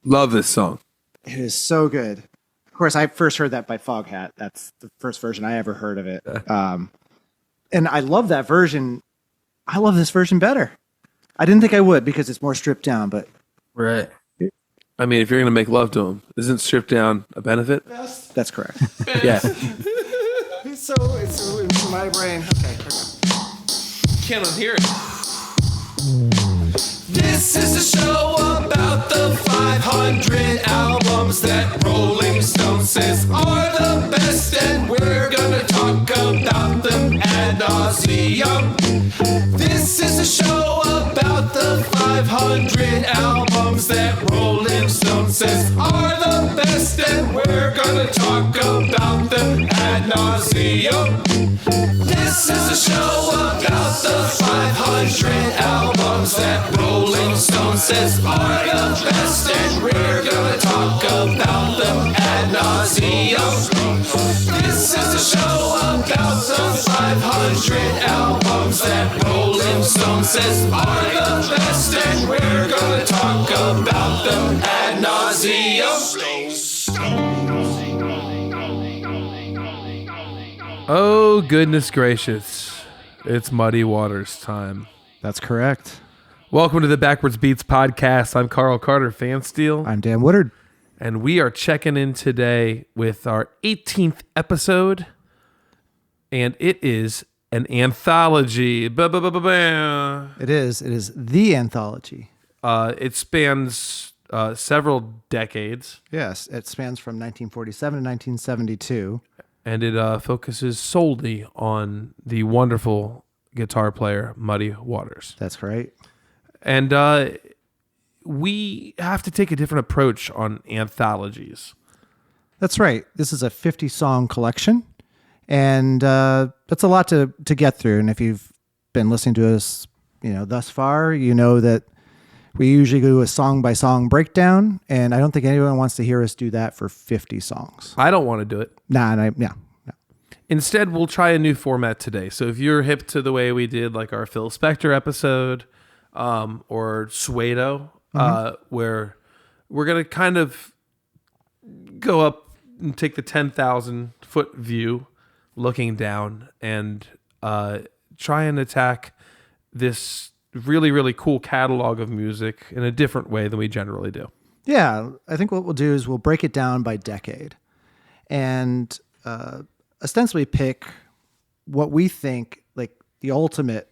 Love this song. It is so good. Of course, I first heard that by Foghat. That's the first version I ever heard of it. And I love that version. I love this version better. I didn't think I would because it's more stripped down, but Right. I mean, if you're going to make love to him, isn't stripped down a benefit? that's correct. Yeah. So it's in my brain. Okay. Can't unhear it. This is a show about the 500 albums that Rolling Stone says are the best, and we're gonna talk about them ad nauseum. This is a show about the 500 albums that Rolling Stone says are the best, and we're gonna talk about them ad nauseum. This is a show about the 500 albums that Rolling Stone says are the best, and we're gonna talk about them ad nauseum. This is a show about the 500 albums that Rolling Stone says are the best, and we're gonna talk about them ad nauseum. Oh, goodness gracious. It's Muddy Waters time. That's correct. Welcome to the Backwards Beats podcast. I'm Carl Carter Fansteel, I'm Dan Woodard. and we are checking in today with our 18th episode, and it is an anthology. Ba-ba-ba-ba-ba. It is the anthology. It spans several decades, Yes, it spans from 1947 to 1972. and it focuses solely on the wonderful guitar player Muddy Waters. That's right. And we have to take a different approach on anthologies. That's right. This is a 50-song collection, and that's a lot to get through. And if you've been listening to us, thus far, you know that we usually do a song-by-song breakdown, and I don't think anyone wants to hear us do that for 50 songs. I don't want to do it. No. Instead, we'll try a new format today. So if you're hip to the way we did like our Phil Spector episode or Suedo, where we're going to kind of go up and take the 10,000-foot view looking down and try and attack this really, really cool catalog of music in a different way than we generally do. Yeah, I think what we'll do is we'll break it down by decade and ostensibly pick what we think like the ultimate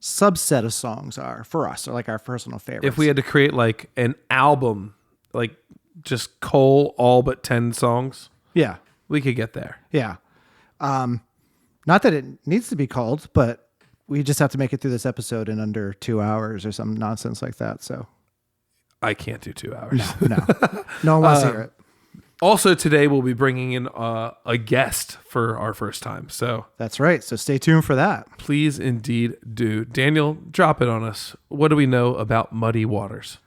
subset of songs are for us, or like our personal favorites. If we had to create like an album, like just cull all but 10 songs, yeah, we could get there. yeah. Not that it needs to be called, but we just have to make it through this episode in under 2 hours or some nonsense like that. So I can't do 2 hours. no one wants to hear it. Also, today we'll be bringing in a guest for our first time. So That's right. So stay tuned for that. please indeed do. Daniel, drop it on us. What do we know about Muddy Waters?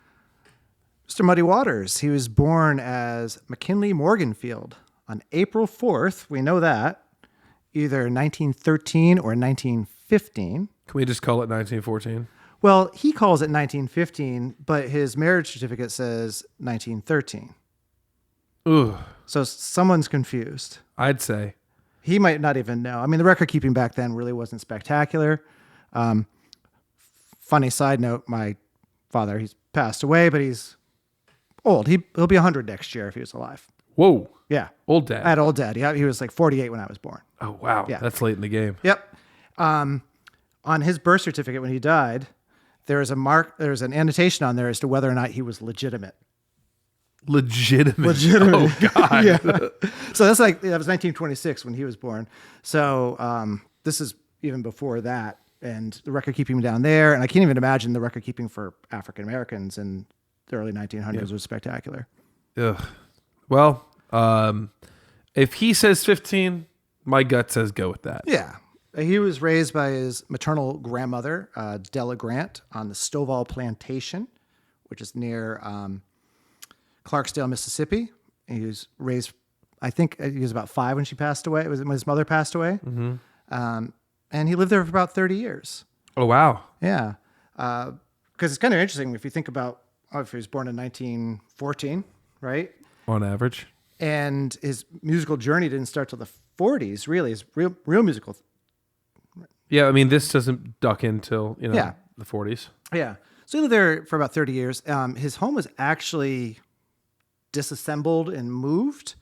Mr. Muddy Waters, he was born as McKinley Morganfield on April 4th. We know that. Either 1913 or 1915. Can we just call it 1914? Well, he calls it 1915, but his marriage certificate says 1913. Ooh, So someone's confused. I'd say. He might not even know. I mean, the record keeping back then really wasn't spectacular. Funny side note, my father, he's passed away, but he's old. He'll be 100 next year if he was alive. Whoa, Yeah. old I dad. had old dad. He was like 48 when I was born. Oh, wow. Yeah. That's late in the game. Yep. On his birth certificate when he died, there's an annotation on there as to whether or not he was legitimate. Legitimate. Oh, God. Yeah. So that was 1926 when he was born. So this is even before that, and the record keeping down there, and I can't even imagine the record keeping for African Americans in the early 1900s was spectacular. Ugh. Well, if he says 15, my gut says go with that. Yeah. He was raised by his maternal grandmother, Della Grant, on the Stovall Plantation, which is near Clarksdale, Mississippi. He was raised, I think he was about 5 when she passed away. It was when his mother passed away. Mm-hmm. And he lived there for about 30 years. Oh, wow. Yeah. Because it's kind of interesting if you think about if he was born in 1914, right? On average. And his musical journey didn't start till the 40s, really. His real musical. Yeah, I mean, this doesn't duck until, Yeah. the 40s. Yeah. So he lived there for about 30 years. His home was actually disassembled and moved,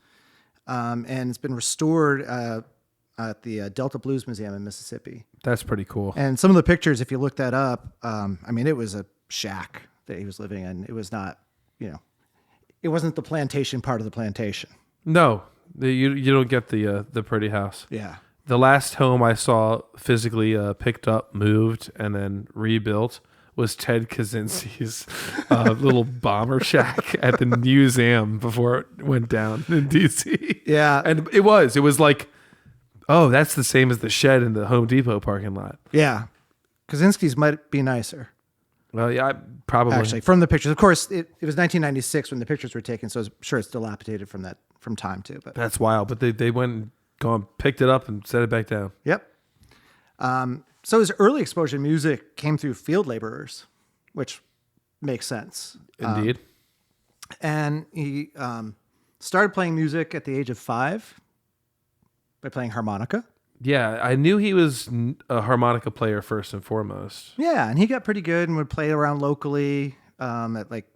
and it's been restored at the Delta Blues Museum in Mississippi. That's pretty cool. And some of the pictures, if you look that up, it was a shack that he was living in. It was not, it wasn't the plantation part of the plantation. No, you don't get the pretty house. Yeah. The last home I saw physically picked up, moved, and then rebuilt was Ted Kaczynski's little bomber shack at the museum before it went down in D.C. Yeah. And it was like, oh, that's the same as the shed in the Home Depot parking lot. Yeah. Kaczynski's might be nicer. Well, yeah, probably. Actually, from the pictures. Of course, it was 1996 when the pictures were taken, so I'm sure it's dilapidated from time too. But That's wild. But they went and picked it up and set it back down. Yep. So his early exposure to music came through field laborers, which makes sense. Indeed. And he started playing music at the age of 5 by playing harmonica. Yeah, I knew he was a harmonica player first and foremost. Yeah, and he got pretty good and would play around locally at like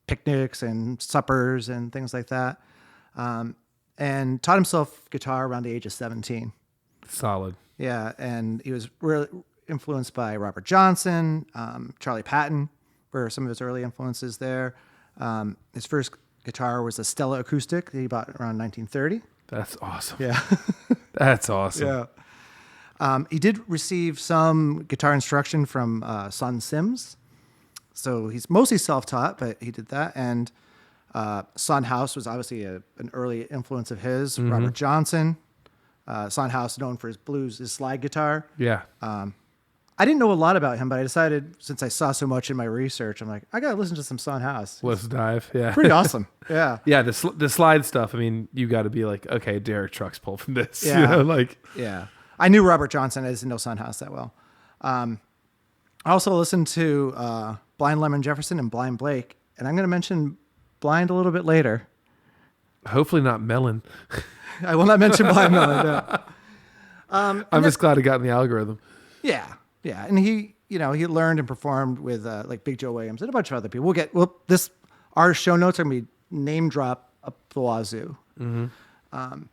picnics and suppers and things like that. And taught himself guitar around the age of 17. Solid. Yeah, and he was really influenced by Robert Johnson, Charlie Patton were some of his early influences there. His first guitar was a Stella acoustic that he bought around 1930. That's awesome. Yeah. That's awesome. Yeah. He did receive some guitar instruction from Son Sims. So he's mostly self-taught, but he did that. And Son House was obviously an early influence of his. Mm-hmm. Robert Johnson. Son House, known for his blues, his slide guitar. Yeah. I didn't know a lot about him, but I decided, since I saw so much in my research, I'm like, I got to listen to some Son House. Let's dive. Yeah. Pretty awesome. Yeah. Yeah, the slide stuff. I mean, you got to be like, okay, Derek Trucks pulled from this. Yeah. Yeah. I knew Robert Johnson. I didn't know Son House that well. I also listened to Blind Lemon Jefferson and Blind Blake, and I'm going to mention Blind a little bit later. Hopefully not Melon. I will not mention Blind Melon. No. I'm just glad it got in the algorithm. Yeah. Yeah. And he learned and performed with like Big Joe Williams and a bunch of other people. Our show notes are going to be name drop up the wazoo. Mm-hmm. And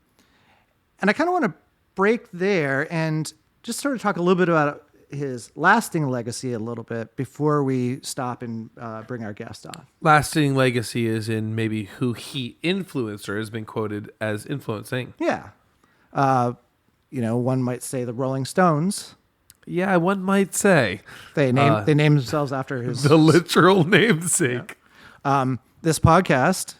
I kind of want to break there and just sort of talk a little bit about his lasting legacy a little bit before we stop and bring our guest on. Lasting legacy is in maybe who he influenced or has been quoted as influencing. Yeah. One might say the Rolling Stones. Yeah, one might say. They named themselves after his... The literal namesake. Yeah. This podcast,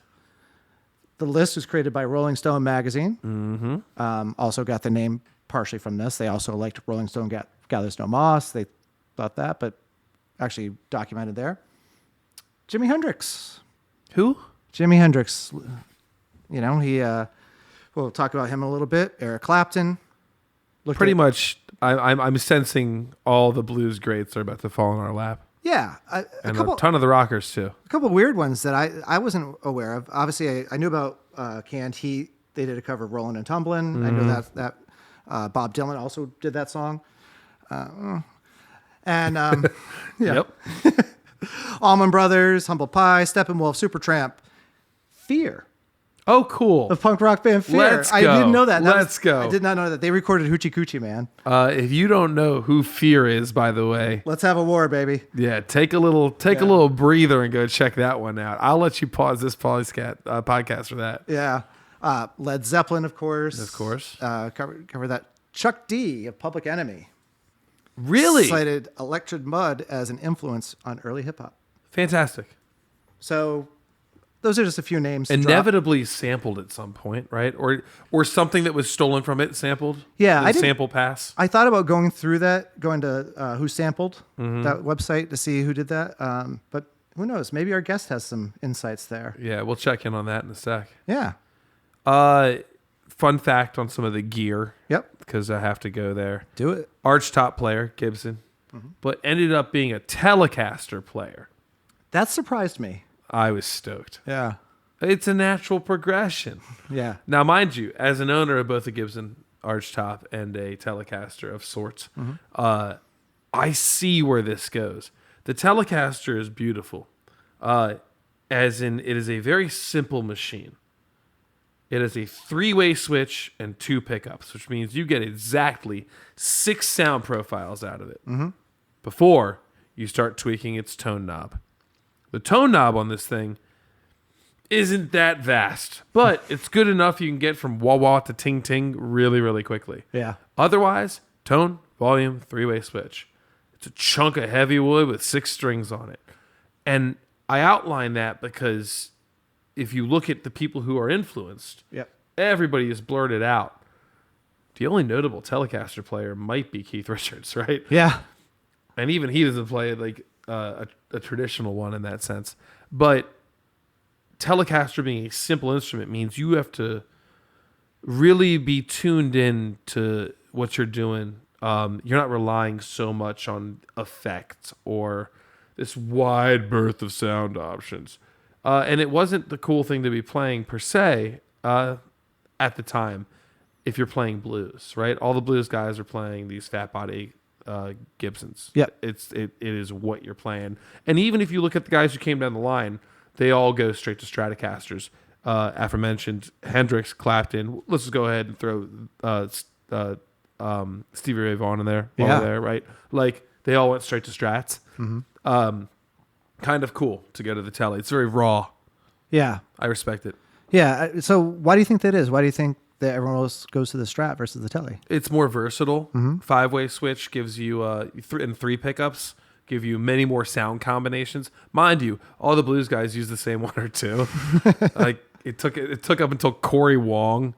the list was created by Rolling Stone magazine. Mm-hmm. Also got the name partially from this. They also liked Rolling Stone Gathers No Moss. They thought that, but actually documented there. Jimi Hendrix. Who? Jimi Hendrix. We'll talk about him a little bit. Eric Clapton. Pretty much, I'm sensing all the blues greats are about to fall in our lap. Yeah. A ton of the rockers, too. A couple of weird ones that I wasn't aware of. Obviously, I knew about Canned Heat. They did a cover of Rollin' and Tumblin'. Mm-hmm. I know that Bob Dylan also did that song. Yeah. Yep. Allman Brothers, Humble Pie, Steppenwolf, Supertramp, Fear. Oh, cool. The punk rock band Fear. Let's go. I didn't know that. Let's go. I did not know that. They recorded Hoochie Coochie Man. If you don't know who Fear is, by the way. Let's have a war, baby. Yeah, take a little breather and go check that one out. I'll let you pause this podcast for that. Yeah. Led Zeppelin, of course. Of course. Cover that. Chuck D of Public Enemy. Really? Cited Electric Mud as an influence on early hip hop. Fantastic. So those are just a few names. Inevitably sampled at some point, right? Or something that was stolen from it sampled. Yeah, I sample pass. I thought about going through that, going to Who Sampled, that website to see who did that. But who knows? Maybe our guest has some insights there. Yeah, we'll check in on that in a sec. Yeah. Fun fact on some of the gear. Yep. Because I have to go there. Do it. Arch top player, Gibson, but ended up being a Telecaster player. That surprised me. I was stoked. Yeah. It's a natural progression. Yeah. Now, mind you, as an owner of both a Gibson Archtop and a Telecaster of sorts, I see where this goes. The Telecaster is beautiful, as in it is a very simple machine. It is a 3-way switch and 2 pickups, which means you get exactly 6 sound profiles out of it before you start tweaking its tone knob. The tone knob on this thing isn't that vast, but it's good enough you can get from wah-wah to ting-ting really, really quickly. Yeah. Otherwise, tone, volume, 3-way switch. It's a chunk of heavy wood with 6 strings on it. And I outline that because if you look at the people who are influenced, Yep. everybody is blurted out. The only notable Telecaster player might be Keith Richards, right? Yeah. And even he doesn't play like a traditional one in that sense. But Telecaster being a simple instrument means you have to really be tuned in to what you're doing. You're not relying so much on effects or this wide berth of sound options. And it wasn't the cool thing to be playing per se at the time if you're playing blues, right? All the blues guys are playing these fat body Gibsons. Yep. It is what you're playing. And even if you look at the guys who came down the line, they all go straight to Stratocasters. Aforementioned Hendrix, Clapton. Let's just go ahead and throw Stevie Ray Vaughan in there. Yeah. Over there, right? Like they all went straight to Strats. Kind of cool to go to the Tele. It's very raw. Yeah. I respect it. Yeah. So why do you think that is? Why do you think that everyone else goes to the Strat versus the Tele? It's more versatile. 5-way switch gives you and 3 pickups give you many more sound combinations. Mind you, all the blues guys use the same 1 or 2. Like it took up until Corey Wong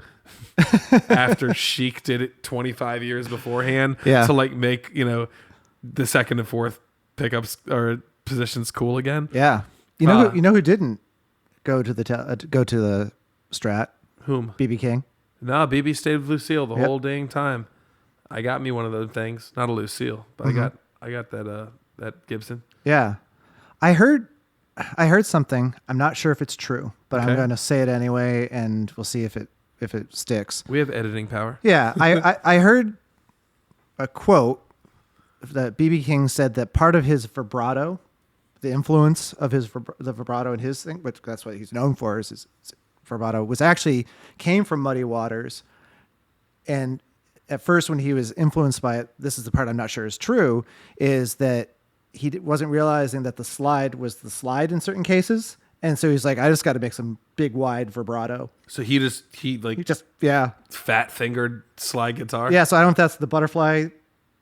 after Chic did it 25 years beforehand to like make, the 2nd and 4th pickups or positions cool again. Yeah. You know who didn't go to the Strat? Whom? BB King. No, BB stayed with Lucille the whole dang time. I got me one of those things, not a Lucille, but I got that Gibson. Yeah. I heard something. I'm not sure if it's true, but I'm going to say it anyway, and we'll see if it sticks. We have editing power. Yeah. I heard a quote that BB King said that part of his vibrato, the influence of the vibrato in his thing, which that's what he's known for, is his vibrato, came from Muddy Waters. And at first, when he was influenced by it, this is the part I'm not sure is true, is that he wasn't realizing that the slide was the slide in certain cases. And so he's like, I just got to make some big, wide vibrato. So he fat fingered slide guitar. Yeah. So I don't know if that's the butterfly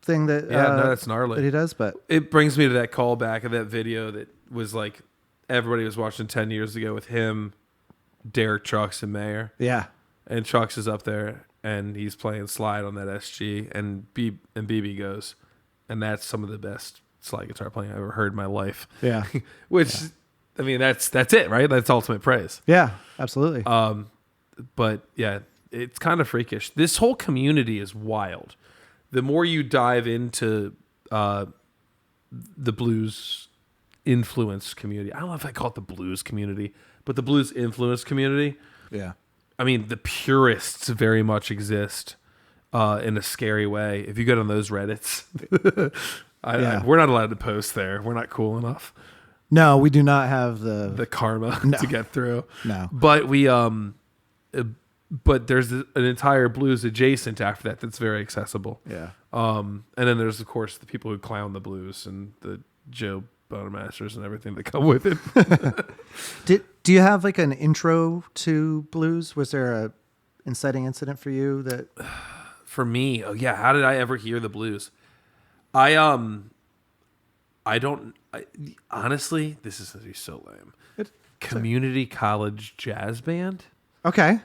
thing that, that's gnarly. that he does, but it brings me to that callback of that video that was like, everybody was watching 10 years ago with him, Derek Trucks and Mayer. yeah. And Trucks is up there and he's playing slide on that SG and BB goes, and that's some of the best slide guitar playing I've ever heard in my life. Yeah. Which, I mean, that's it, right? That's ultimate praise. Yeah, absolutely. But yeah, it's kind of freakish. This whole community is wild. The more you dive into the blues influence community, I don't know if I call it the blues community, but the blues influence community. Yeah. I mean, the purists very much exist in a scary way. If you go on those Reddits, we're not allowed to post there. We're not cool enough. No, we do not have the karma to get through. No. But we but there's an entire blues adjacent after that that's very accessible. Yeah. And then there's of course the people who clown the blues and the Joe Bonamasters and everything that come with it. Do you have like an intro to blues? Was there a inciting incident for you that? For me, how did I ever hear the blues? Honestly, this is gonna be so lame. Community college jazz band. Okay.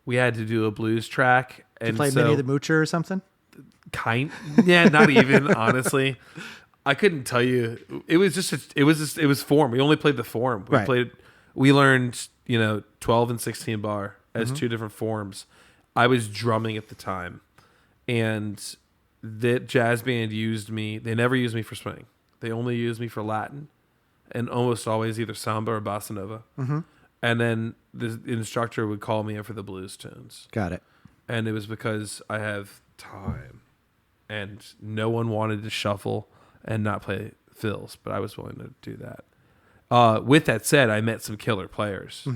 We had to do a blues track. Did you play Minnie the Moocher or something? Not even, honestly. I couldn't tell you. It was form. We only played the form. We learned, 12 and 16 bar as 2 different forms. I was drumming at the time, and that jazz band used me. They never used me for swing. They only used me for Latin, and almost always either samba or bossa nova. Mm-hmm. And then the instructor would call me in for the blues tunes. Got it. And it was because I have time, and no one wanted to shuffle and not play fills, but I was willing to do that. With that said, I met some killer players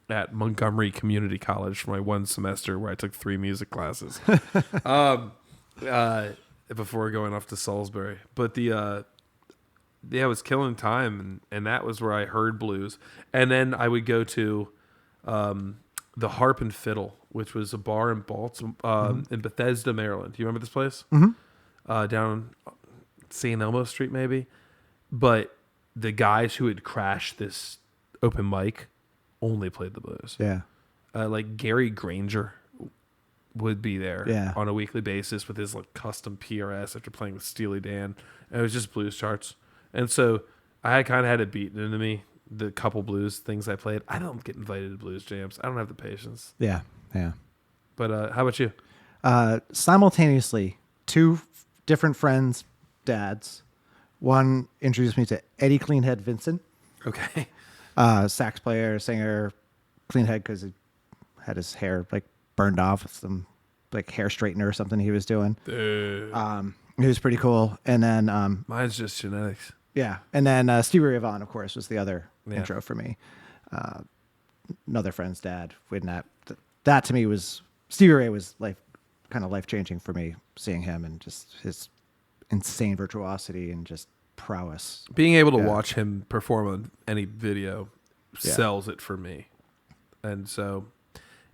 at Montgomery Community College for my one semester where I took 3 music classes before going off to Salisbury. But I was killing time, and that was where I heard blues. And then I would go to the Harp and Fiddle, which was a bar in Baltimore, in Bethesda, Maryland. Do you remember this place? Mm-hmm. Down St. Elmo Street, maybe. But the guys who had crashed this open mic only played the blues. Yeah. Like Gary Granger would be there on a weekly basis with his like custom PRS after playing with Steely Dan. And it was just blues charts. And so I kind of had it beaten into me, the couple blues things I played. I don't get invited to blues jams. I don't have the patience. Yeah. But how about you? Simultaneously, 2 different friends' dads. One introduced me to Eddie Cleanhead Vincent. Okay. Sax player, singer, cleanhead because he had his hair like burned off with some like hair straightener or something he was doing. He was pretty cool. And then mine's just genetics. Yeah. And then Stevie Ray Vaughan, of course, was the other intro for me. Another friend's dad. When that to me was Stevie Ray was kind of life changing for me, seeing him and just his insane virtuosity and just prowess. Being able to watch him perform on any video sells it for me. And so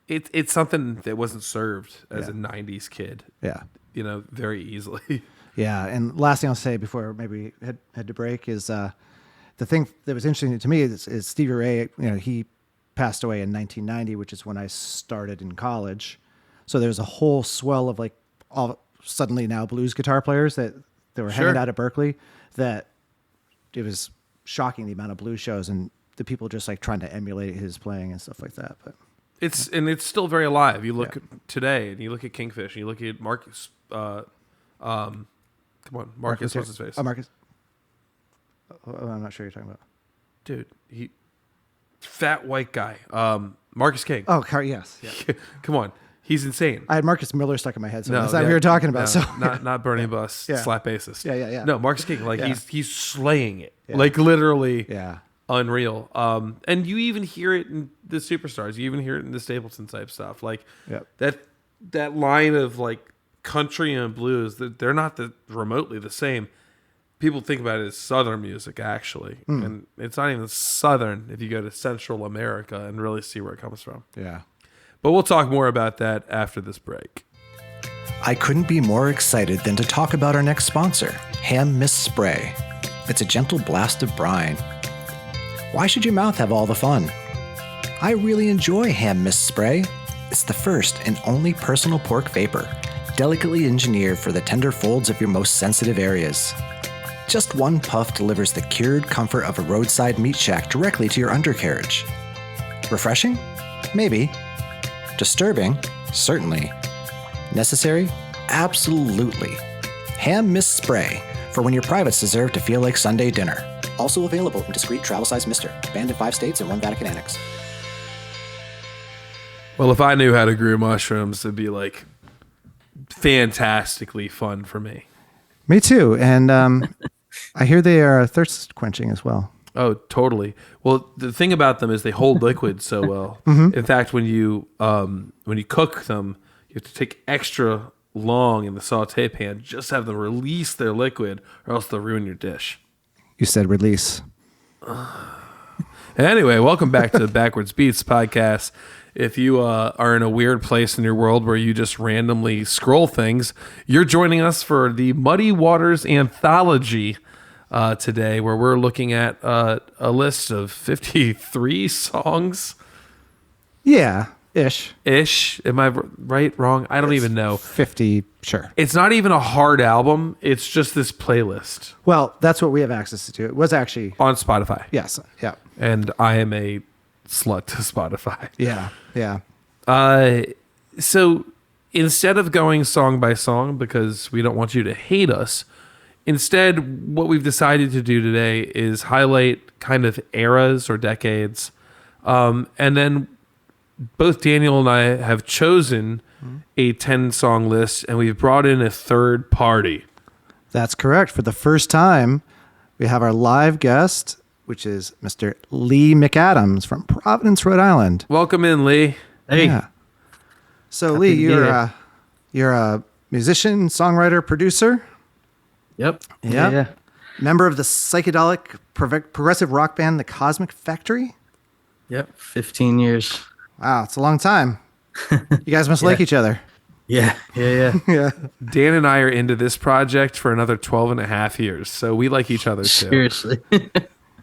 it's something that wasn't served as a 90s kid. Yeah. Very easily. Yeah. And last thing I'll say before maybe head to break is the thing that was interesting to me is Stevie Ray, he passed away in 1990, which is when I started in college. So there's a whole swell of all suddenly now blues guitar players that were hanging out at Berkeley, that it was shocking the amount of blues shows and the people just trying to emulate his playing and stuff like that. But it's still very alive. You look today and you look at Kingfish and you look at Marcus. Marcus, what's his face? Oh, Marcus. Oh, I'm not sure you're talking about. Dude, fat white guy. Marcus King. Oh, yes. Yeah. Come on. He's insane. I had Marcus Miller stuck in my head, so that's not what we were talking about. No, so not Bernie Bus, slap bassist. Yeah. No, Marcus King, he's slaying it, literally, unreal. And you even hear it in the superstars. You even hear it in the Stapleton type stuff. That line of country and blues. They're not remotely the same. People think about it as Southern music, actually, and it's not even Southern if you go to Central America and really see where it comes from. Yeah. But we'll talk more about that after this break. I couldn't be more excited than to talk about our next sponsor, Ham Mist Spray. It's a gentle blast of brine. Why should your mouth have all the fun? I really enjoy Ham Mist Spray. It's the first and only personal pork vapor, delicately engineered for the tender folds of your most sensitive areas. Just one puff delivers the cured comfort of a roadside meat shack directly to your undercarriage. Refreshing? Maybe. Disturbing? Certainly. Necessary? Absolutely. Ham Mist Spray, for when your privates deserve to feel like Sunday dinner. Also available in discreet travel-size mister. Banned in 5 states and 1 Vatican annex. Well, if I knew how to grow mushrooms, it'd be fantastically fun for me. Me too. And I hear they are thirst quenching as well. Oh, totally. Well, the thing about them is they hold liquid so well. In fact, when you cook them, you have to take extra long in the saute pan, just have them release their liquid, or else they'll ruin your dish. You said release. Anyway, welcome back to the Backwards Beats podcast. If you are in a weird place in your world where you just randomly scroll things, you're joining us for the Muddy Waters Anthology today, where we're looking at a list of 53 songs. Yeah, ish. Am I right? Wrong? I don't even know. 50, sure. It's not even a hard album. It's just this playlist. Well, that's what we have access to. It was actually on Spotify. Yes. Yeah. And I am a slut to Spotify. Yeah. Yeah. So instead of going song by song, because we don't want you to hate us, instead, what we've decided to do today is highlight kind of eras or decades. And then both Daniel and I have chosen a 10-song list, and we've brought in a third party. That's correct. For the first time, we have our live guest, which is Mr. Lee McAdams from Providence, Rhode Island. Welcome in, Lee. Hey. Yeah. So, Happy Lee, to be here. you're a musician, songwriter, producer. Yep. Yeah. Member of the psychedelic progressive rock band, The Cosmic Factory. Yep. 15 years. Wow, it's a long time. You guys must like each other. Yeah. Yeah. Dan and I are into this project for another 12 and a half years, so we like each other too. Seriously.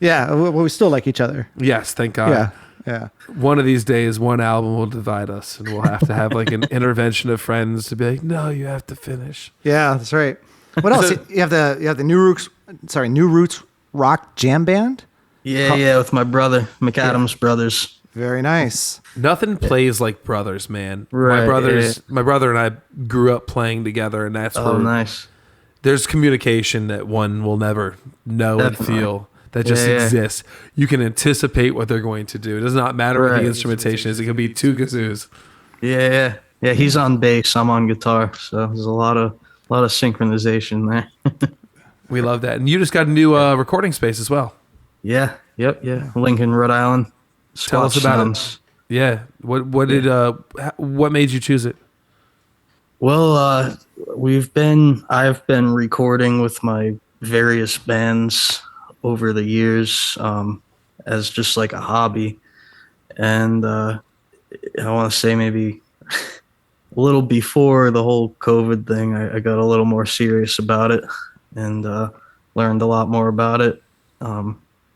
Yeah, well, we still like each other. Yes, thank God. Yeah. One of these days, one album will divide us, and we'll have to have like an intervention of friends to be like, no, you have to finish. Yeah, that's right. What else? You have the New Roots rock jam band. Yeah, with my brother, McAdams Brothers. Very nice. Nothing plays like brothers, man. Right, My brother and I grew up playing together, and that's Oh, where nice. there's communication that one will never know Definitely. and feel. That just exists. You can anticipate what they're going to do. It does not matter what Right. the instrumentation is. It could be two kazoos. Yeah. He's on bass. I'm on guitar. So there's a lot of synchronization there. We love that. And you just got a new recording space as well. Yeah. Lincoln, Rhode Island. Tell us about Sounds. it. Yeah. What made you choose it? Well, I've been recording with my various bands over the years as just like a hobby. And I want to say maybe a little before the whole COVID thing, I got a little more serious about it and learned a lot more about it.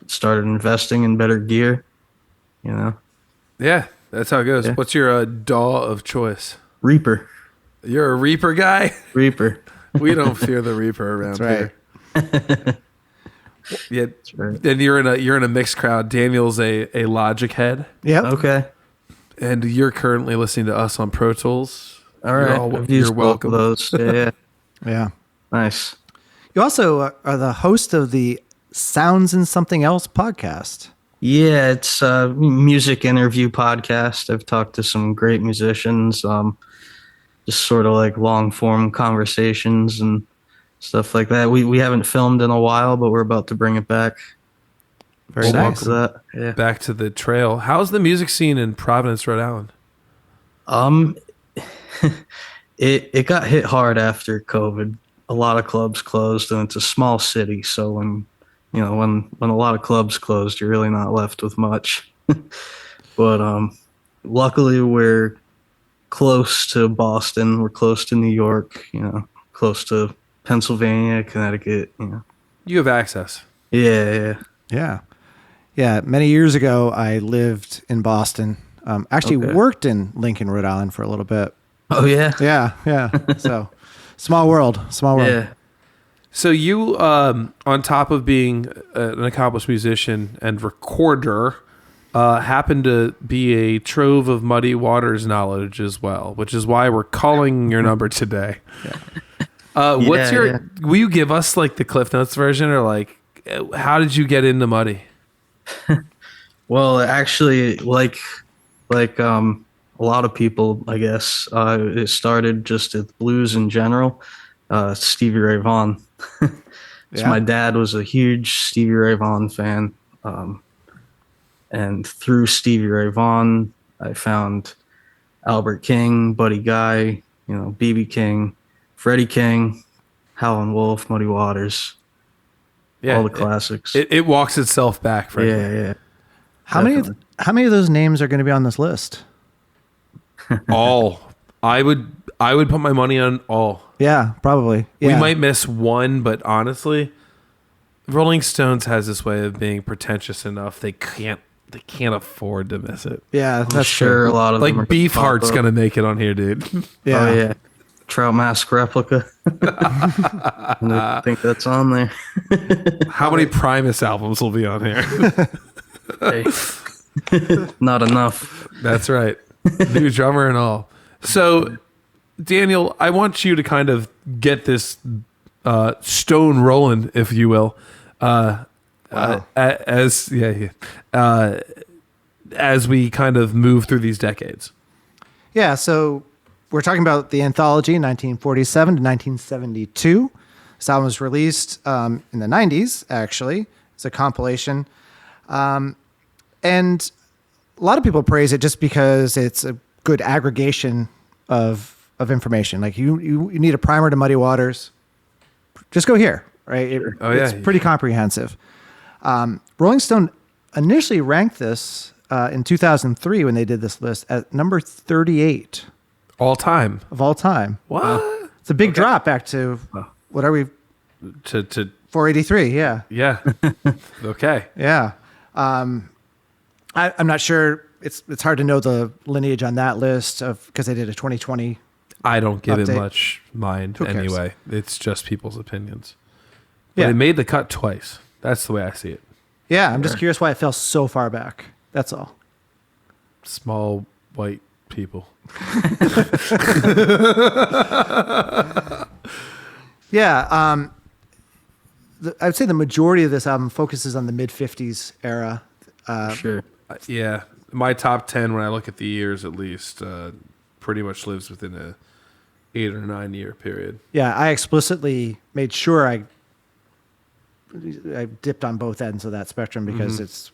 Started investing in better gear, Yeah, that's how it goes. Yeah. What's your DAW of choice? Reaper. You're a Reaper guy? Reaper. We don't fear the Reaper around That's right. here. Yeah, right. and you're in a mixed crowd. Daniel's a Logic head, Yep. Okay. and you're currently listening to us on Pro Tools. All right. I've used You're both welcome. of those. Yeah. Yeah. Nice. You also are the host of the Sounds in Something Else podcast. Yeah, it's a music interview podcast. I've talked to some great musicians, just sort of like long form conversations and stuff like that. We haven't filmed in a while, but we're about to bring it back. Very We'll nice. walk that. Yeah. Back to the trail. How's the music scene in Providence, Rhode Island? It got hit hard after COVID. A lot of clubs closed, and it's a small city, so when a lot of clubs closed, you're really not left with much. But luckily, we're close to Boston. We're close to New York. Close to Pennsylvania, Connecticut. You have access. Yeah. Yeah. Many years ago, I lived in Boston. Actually Okay. worked in Lincoln, Rhode Island for a little bit. Oh yeah. Yeah. So small world. Yeah. So you, on top of being an accomplished musician and recorder, happen to be a trove of Muddy Waters knowledge as well, which is why we're calling your number today. What's your? Yeah. Will you give us like the Cliff Notes version, or like how did you get into Muddy? Well, actually, like a lot of people, I guess, it started just with blues in general. Stevie Ray Vaughan. So my dad was a huge Stevie Ray Vaughan fan, and through Stevie Ray Vaughan, I found Albert King, Buddy Guy, B.B. King, Freddie King, Howlin' Wolf, Muddy Waters, all the classics. It walks itself back, frankly. yeah. How many of those names are going to be on this list? All. I would put my money on all. Yeah, probably. Yeah. We might miss one, but honestly, Rolling Stones has this way of being pretentious enough they can't afford to miss it. Yeah, I'm that's sure true. a lot of them are Like Beefheart's pop up. gonna make it on here, dude. Yeah. Oh yeah, Trout Mask replica. I think that's on there. How many Primus albums will be on here? Hey. Not enough. That's right. New drummer and all. So, Daniel, I want you to kind of get this stone rolling, if you will. Wow. As we kind of move through these decades. Yeah, so we're talking about the Anthology, 1947 to 1972. This album was released in the 90s, actually. It's a compilation. And a lot of people praise it just because it's a good aggregation of information. Like you need a primer to Muddy Waters, just go here, right? It's pretty comprehensive. Rolling Stone initially ranked this in 2003 when they did this list at number 38 All time. of all time. What? It's a big drop back to what are we? To 483. Yeah. yeah. Okay. Yeah. I'm not sure. It's hard to know the lineage on that list because they did a 2020. I don't give it Update. much mind Who cares? anyway. It's just people's opinions. But Yeah. it made the cut twice. That's the way I see it. Yeah. I'm just curious why it fell so far back. That's all. Small white people. Yeah. I would say the majority of this album focuses on the mid 50s era. Sure. Yeah. My top 10, when I look at the years at least, pretty much lives within a 8 or 9 year period. Yeah. I explicitly made sure I dipped on both ends of that spectrum because it's,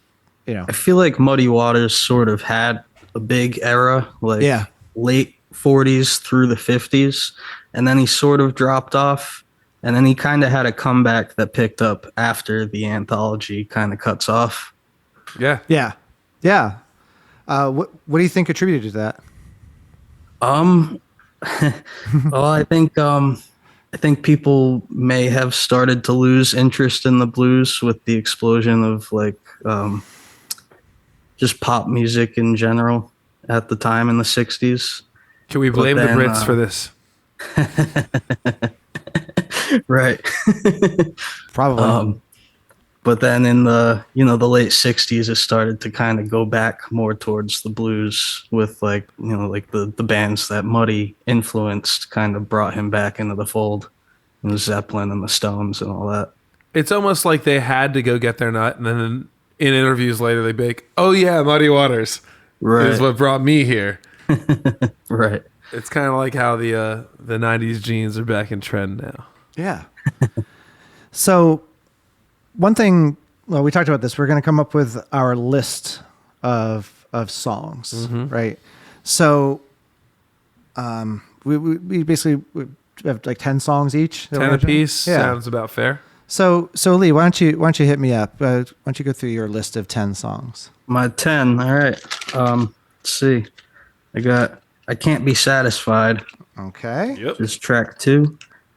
I feel like Muddy Waters sort of had a big era, like Yeah. late 40s through the 50s, and then he sort of dropped off, and then he kind of had a comeback that picked up after the Anthology kind of cuts off. Yeah. Yeah. Yeah. What do you think attributed to that? Well, I think people may have started to lose interest in the blues with the explosion of like just pop music in general at the time in the 60s. Can we blame the Brits for this? Right. Probably. But then in the the late 60s it started to kind of go back more towards the blues with like the bands that Muddy influenced kind of brought him back into the fold, and Zeppelin and the Stones and all that. It's almost like they had to go get their nut, and then in interviews later they be like, "Oh yeah, Muddy Waters is what brought me here." Right. It's kind of like how the '90s jeans are back in trend now. Yeah. So one thing, well, we talked about this. We're going to come up with our list of songs, right? So we basically we have like 10 songs each. that we're 10 gonna try? apiece Yeah. sounds about fair. So Lee, why don't you hit me up? Why don't you go through your list of 10 songs? My 10. All right. Let's see. I Can't Be Satisfied. Okay. Yep. Is track 2.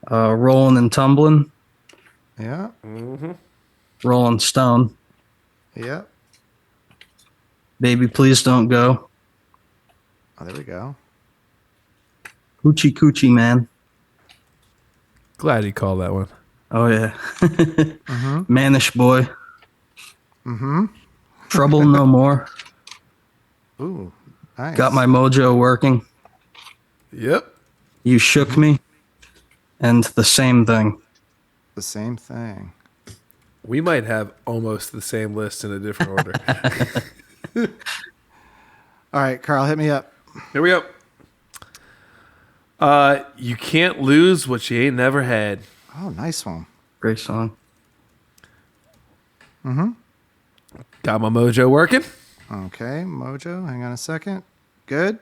Rollin' and Tumblin'. Yeah. Rollin' Stone. Yeah. Baby Please Don't Go. Oh, there we go. Hoochie Coochie Man. Glad you called that one. Oh yeah. Manish Boy. Trouble No More. Ooh, nice. Got My Mojo Working. Yep. You Shook Me. And The Same Thing. The same thing. We might have almost the same list in a different order. All right, Carl, hit me up. Here we go. You Can't Lose What You Ain't Never Had. Oh, nice one. Great song. Got My Mojo Working. Okay, Mojo. Hang on a second. Good.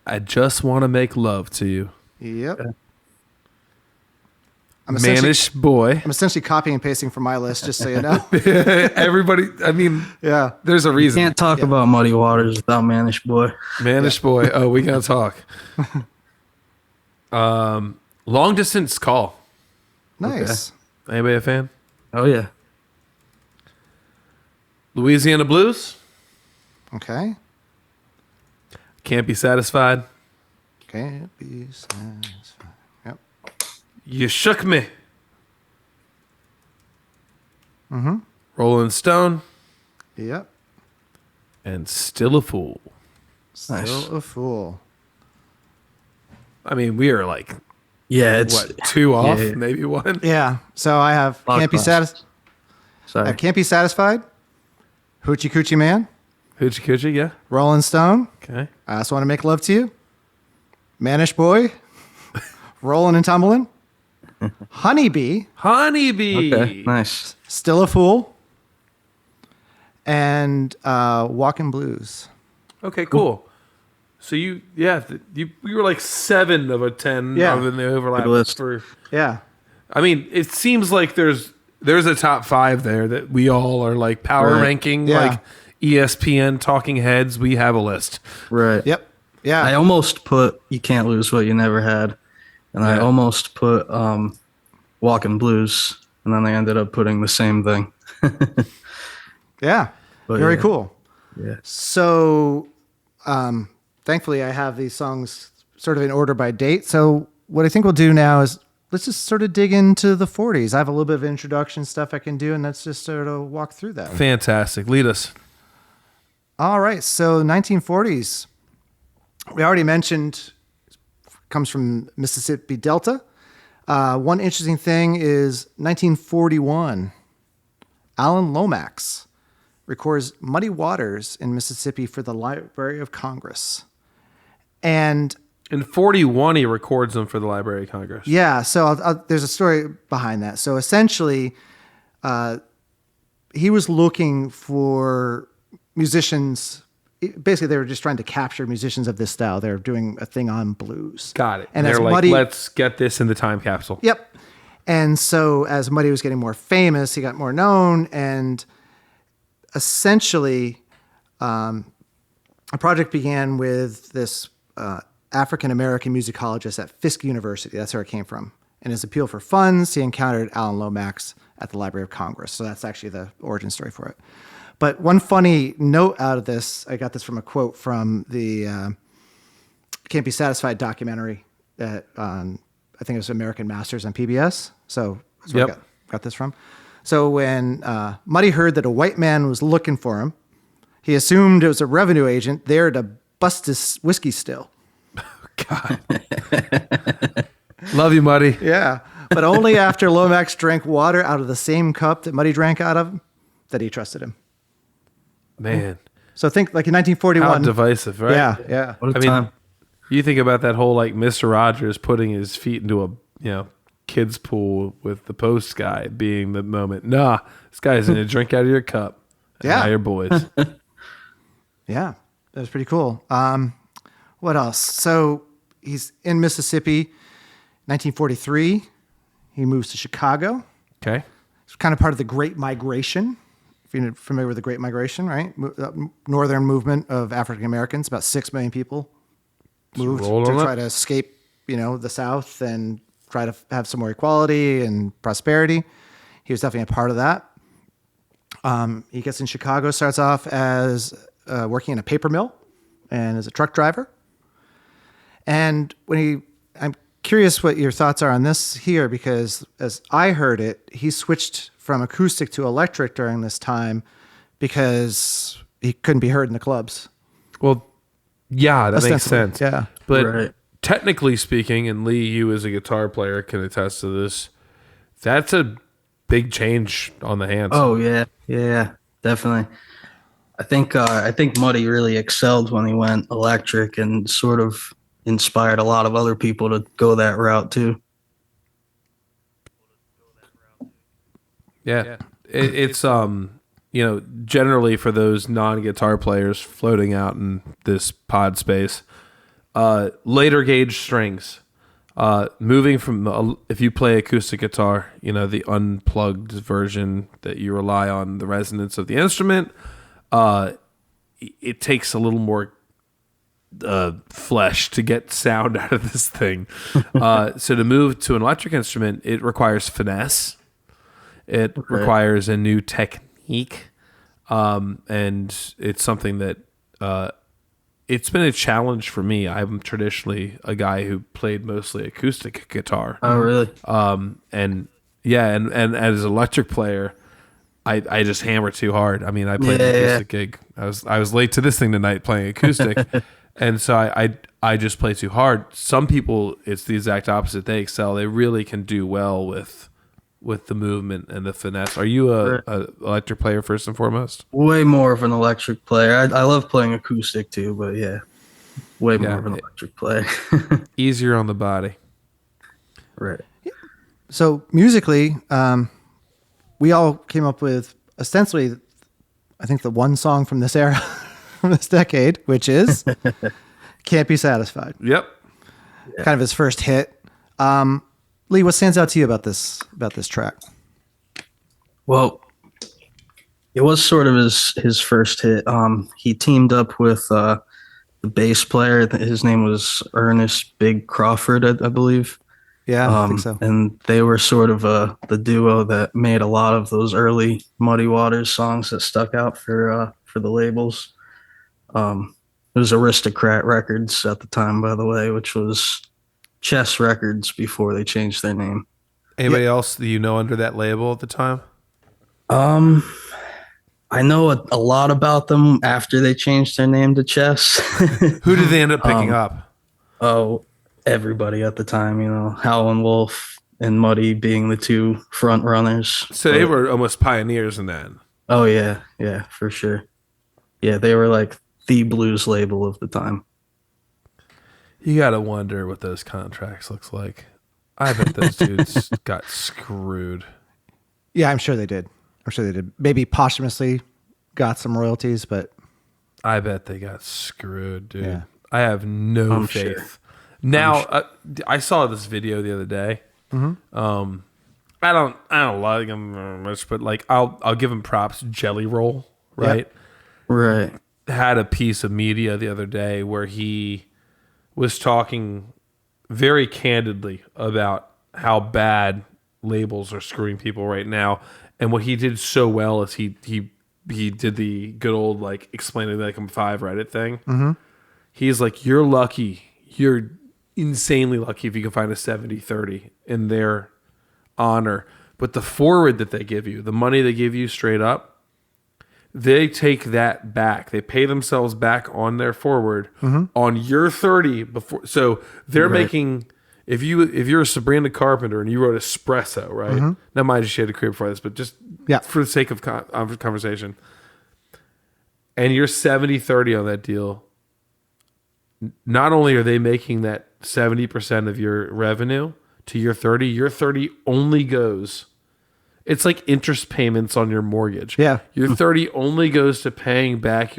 I Just Want to Make Love to You. Yep. Okay. I'm Manish Boy. essentially copying and pasting from my list, just so you know. Everybody, I mean, Yeah. there's a reason. Can't talk about Muddy Waters without Manish Boy. Manish Boy. Oh, we gotta talk. Long Distance Call. Nice. Anybody a fan? Oh yeah. Louisiana Blues. Okay. Can't Be Satisfied. Can't be satisfied. Yep. You Shook Me. Rolling Stone. Yep. And Still a Fool. Still a fool. I mean, we are like Yeah, it's What, two off, yeah. maybe one? Yeah. So I have Can't Be Sorry. Can't Be Satisfied, Hoochie Coochie Man, Hoochie Coochie, yeah. Rolling Stone, Okay. I Just Want to Make Love to You, Manish Boy, Rolling and Tumbling, Honeybee, Honeybee. Okay, nice. Still a Fool, and Walkin' Blues. Okay, cool. So you were like 7 of a 10 Yeah. of in the overlap Good list. for. Yeah. I mean, it seems like there's a top 5 there that we all are like power Right. ranking, Yeah. like ESPN talking heads. We have a list. Right. Yep. Yeah. I almost put You Can't Lose What You Never Had. And I Yeah. almost put Walking Blues. And then I ended up putting the same thing. Yeah. But Very yeah. cool. Yeah. So, thankfully, I have these songs sort of in order by date. So, what I think we'll do now is let's just sort of dig into the 40s. I have a little bit of introduction stuff I can do, and let's just sort of walk through that. Fantastic. Lead us. All right. So, 1940s. We already mentioned comes from Mississippi Delta. One interesting thing is 1941. Alan Lomax records Muddy Waters in Mississippi for the Library of Congress. And In 41, he records them for the Library of Congress. yeah, so there's a story behind that. So essentially, he was looking for musicians. Basically, they were just trying to capture musicians of this style. They're doing a thing on blues. Got it. And they're as like, Muddy, let's get this in the time capsule. Yep. And so as Muddy was getting more famous, he got more known, and essentially, a project began with this African-American musicologist at Fisk University. That's where it came from. In his appeal for funds, he encountered Alan Lomax at the Library of Congress. So that's actually the origin story for it. But one funny note out of this, I got this from a quote from the Can't Be Satisfied documentary that I think it was American Masters on PBS. So that's where Yep. I got this from. So when Muddy heard that a white man was looking for him, he assumed it was a revenue agent there to bust his whiskey still. God. Love you, Muddy. Yeah. But only after Lomax drank water out of the same cup that Muddy drank out of that he trusted him. Man. So think like in How 1941. divisive, right? Yeah, yeah. What a I mean, time. you think about that whole like Mr. Rogers putting his feet into a kids pool with the post guy being the moment. Nah, this guy's gonna drink out of your cup. And Yeah. now you're boys. Yeah, that was pretty cool. What else? So he's in Mississippi, 1943. He moves to Chicago. Okay. It's kind of part of the Great Migration. If you're familiar with the Great Migration, right? Northern movement of African Americans. About 6 million people moved roll to on try it. to escape, the South and try to have some more equality and prosperity. He was definitely a part of that. He gets in Chicago, starts off as working in a paper mill and as a truck driver. And I'm curious what your thoughts are on this here, because as I heard it, he switched from acoustic to electric during this time because he couldn't be heard in the clubs. Well, yeah, that makes Ostensibly, sense. yeah. But Right. technically speaking, and Lee, you as a guitar player can attest to this, that's a big change on the hands. Oh yeah, yeah, definitely. I think Muddy really excelled when he went electric and sort of inspired a lot of other people to go that route too. Yeah. It's generally for those non-guitar players floating out in this pod space, later gauge strings, moving from, if you play acoustic guitar, the unplugged version that you rely on the resonance of the instrument, it takes a little more flesh to get sound out of this thing. So to move to an electric instrument, it requires finesse. It requires a new technique, and it's something that it's been a challenge for me. I'm traditionally a guy who played mostly acoustic guitar. Oh really? And as an electric player, I just hammer too hard. I mean, I played an acoustic gig. I was late to this thing tonight playing acoustic, and so I just play too hard. Some people, it's the exact opposite. They excel. They really can do well with the movement and the finesse. Are you a electric player first and foremost? Way more of an electric player. I love playing acoustic too, but yeah, way more of an electric player. Easier on the body. Right. So musically, we all came up with ostensibly, I think, the one song from this era, from this decade, which is "Can't Be Satisfied." Yep. Kind of his first hit. Lee, what stands out to you about this track? Well, it was sort of his first hit. He teamed up with the bass player. His name was Ernest Big Crawford, I believe. Yeah, I think so. And they were sort of the duo that made a lot of those early Muddy Waters songs that stuck out for the labels. It was Aristocrat Records at the time, by the way, which was Chess Records before they changed their name. Anybody else that you know under that label at the time? I know a lot about them after they changed their name to Chess. Who did they end up picking up? Oh, everybody at the time, Howlin' Wolf and Muddy being the two front runners. So they were almost pioneers in that. Oh yeah, for sure. Yeah, they were like the blues label of the time. You gotta wonder what those contracts looks like. I bet those dudes got screwed. Yeah, I'm sure they did. Maybe posthumously got some royalties, but I bet they got screwed, dude. Yeah. I have no faith. Sure. Now, I saw this video the other day. Mm-hmm. I don't like him very much, but like I'll give him props. Jelly Roll, right? Yep. Right. Had a piece of media the other day where he was talking very candidly about how bad labels are screwing people right now, and what he did so well is he did the good old like explaining like I'm five Reddit thing. Mm-hmm. He's like, you're lucky, you're insanely lucky if you can find a 70-30 in their honor, but the forward that they give you, the money they give you straight up, they take that back. They pay themselves back on their forward on your 30 before. So they're making, if you're a Sabrina Carpenter and you wrote Espresso, right? Now mind you, she had a career before this, but just for the sake of conversation, and you're 70-30 on that deal, not only are they making that 70% of your revenue to your 30 only goes, it's like interest payments on your mortgage. Yeah. Your 30 only goes to paying back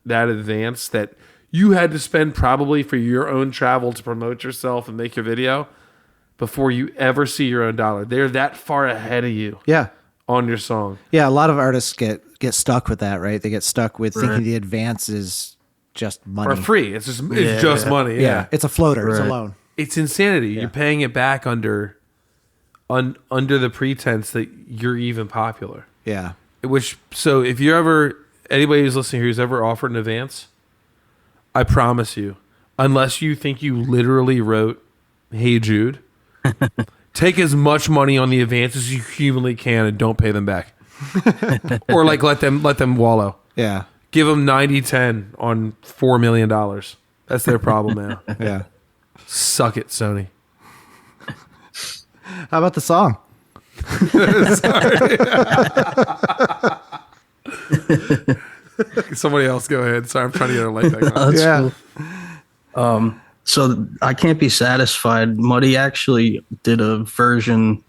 that advance that you had to spend probably for your own travel to promote yourself and make your video before you ever see your own dollar. They're that far ahead of you. Yeah. On your song. Yeah, a lot of artists get stuck with that, right? They get stuck with thinking the advance is just money. Or free. It's just money. Yeah. It's a floater. It's a loan. It's insanity. Yeah. You're paying it back under the pretense that you're even popular. Yeah. So if you're ever, anybody who's listening here who's ever offered an advance, I promise you, unless you think you literally wrote Hey Jude, take as much money on the advance as you humanly can and don't pay them back. Or like let them wallow. Yeah. Give them 90-10 on $4 million. That's their problem now. Yeah. Suck it, Sony. How about the song? Somebody else go ahead. Sorry, I'm trying to get a light back on. Yeah. Cool. So I Can't Be Satisfied. Muddy actually did a version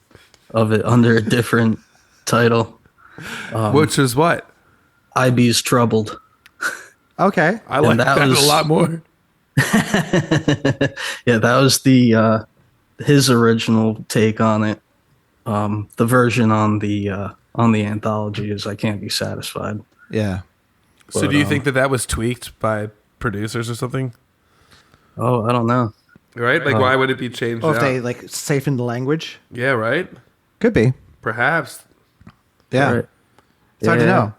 of it under a different title. Which is what? IB's Troubled. Okay. I like that a lot more. Yeah, that was his original take on it. The version on the Anthology is I Can't Be Satisfied. Yeah. So do you think that was tweaked by producers or something? Oh, I don't know. Right? Like, why would it be changed Or out? if they like safen the language? Yeah, right? Could be. Perhaps. Yeah. Right. It's hard to know.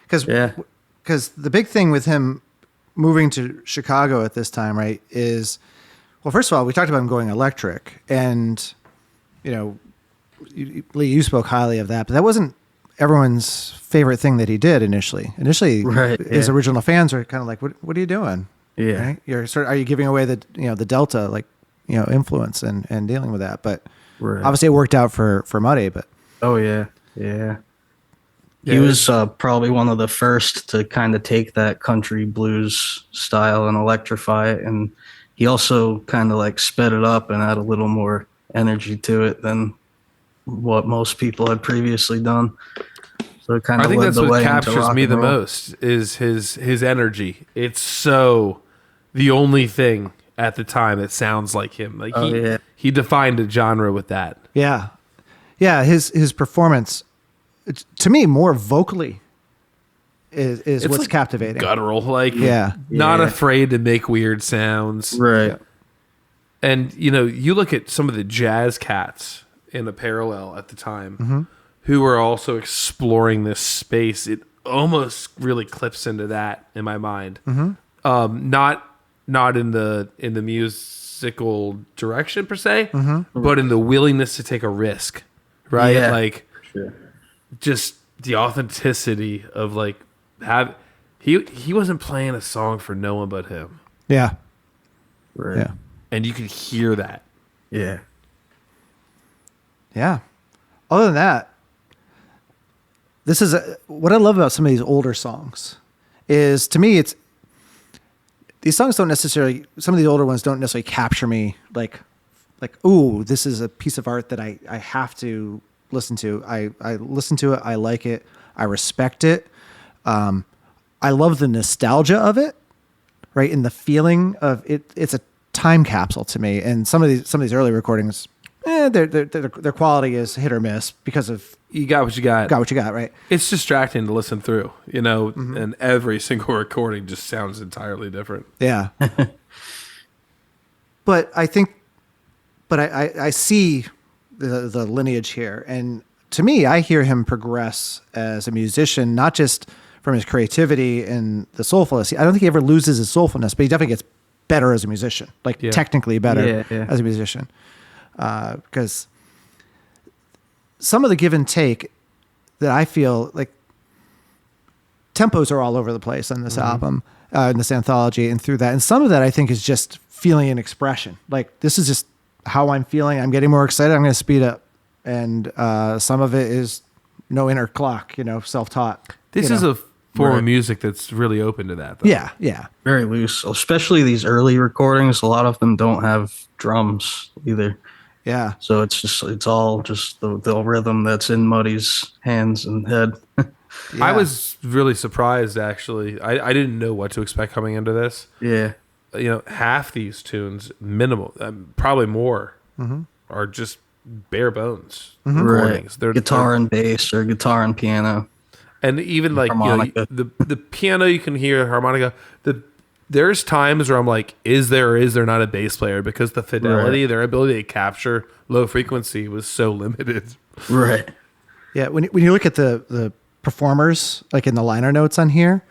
Because the big thing with him moving to Chicago at this time, right, is, well, first of all, we talked about him going electric. And, Lee, you spoke highly of that. But that wasn't everyone's favorite thing that he did initially. His original fans were kind of like, what are you doing? Yeah. Right? Are you giving away the Delta influence and dealing with that? But Right. obviously it worked out for Muddy. But Oh yeah. He was probably one of the first to kind of take that country blues style and electrify it, and he also kind of like sped it up and add a little more energy to it than what most people had previously done. So it kind I of think led that's the what way into captures rock me and the roll. most is his energy. It's so the only thing at the time that sounds like him. Like he defined a genre with that. yeah, his performance, to me, more vocally is It's what's like captivating. guttural, like Yeah. not Yeah. afraid to make weird sounds. Right. And you look at some of the jazz cats in a parallel at the time who were also exploring this space. It almost really clips into that in my mind. Not in the musical direction per se, but in the willingness to take a risk, right? Yeah. Like Sure. just the authenticity of like he wasn't playing a song for no one but him, Yeah, Right. yeah, and you could hear that. Yeah. yeah. Other than that, this is what I love about some of these older songs is, to me, it's these songs don't necessarily, some of these older ones don't necessarily capture me like, ooh, this is a piece of art that I have to listen to. I listen to it. I like it. I respect it. I love the nostalgia of it, right? And the feeling of it. It's a time capsule to me. And some of these early recordings, their quality is hit or miss because of You got what you got. got what you got, right? It's distracting to listen through, and every single recording just sounds entirely different. Yeah. But I see the lineage here. And to me, I hear him progress as a musician, not just from his creativity and the soulfulness. I don't think he ever loses his soulfulness, but he definitely gets better as a musician, technically better as a musician. Because some of the give and take that I feel like tempos are all over the place on this album, in this anthology, and through that. And some of that I think is just feeling and expression. Like, this is just how I'm feeling. I'm getting more excited. I'm going to speed up. And some of it is no inner clock, self-taught. This is a form of music that's really open to that, though. Yeah. Very loose, especially these early recordings. A lot of them don't have drums either. Yeah. So it's all just the rhythm that's in Muddy's hands and head. I was really surprised, actually. I didn't know what to expect coming into this. Yeah. Half these tunes, minimal, probably more, are just bare bones recordings. Right. Guitar and bass or guitar and piano. And even like Harmonica. the piano, you can hear harmonica. There's times where I'm like, is there or is there not a bass player? Because the fidelity, their ability to capture low frequency was so limited. Right. Yeah. When you look at the performers, like in the liner notes on here,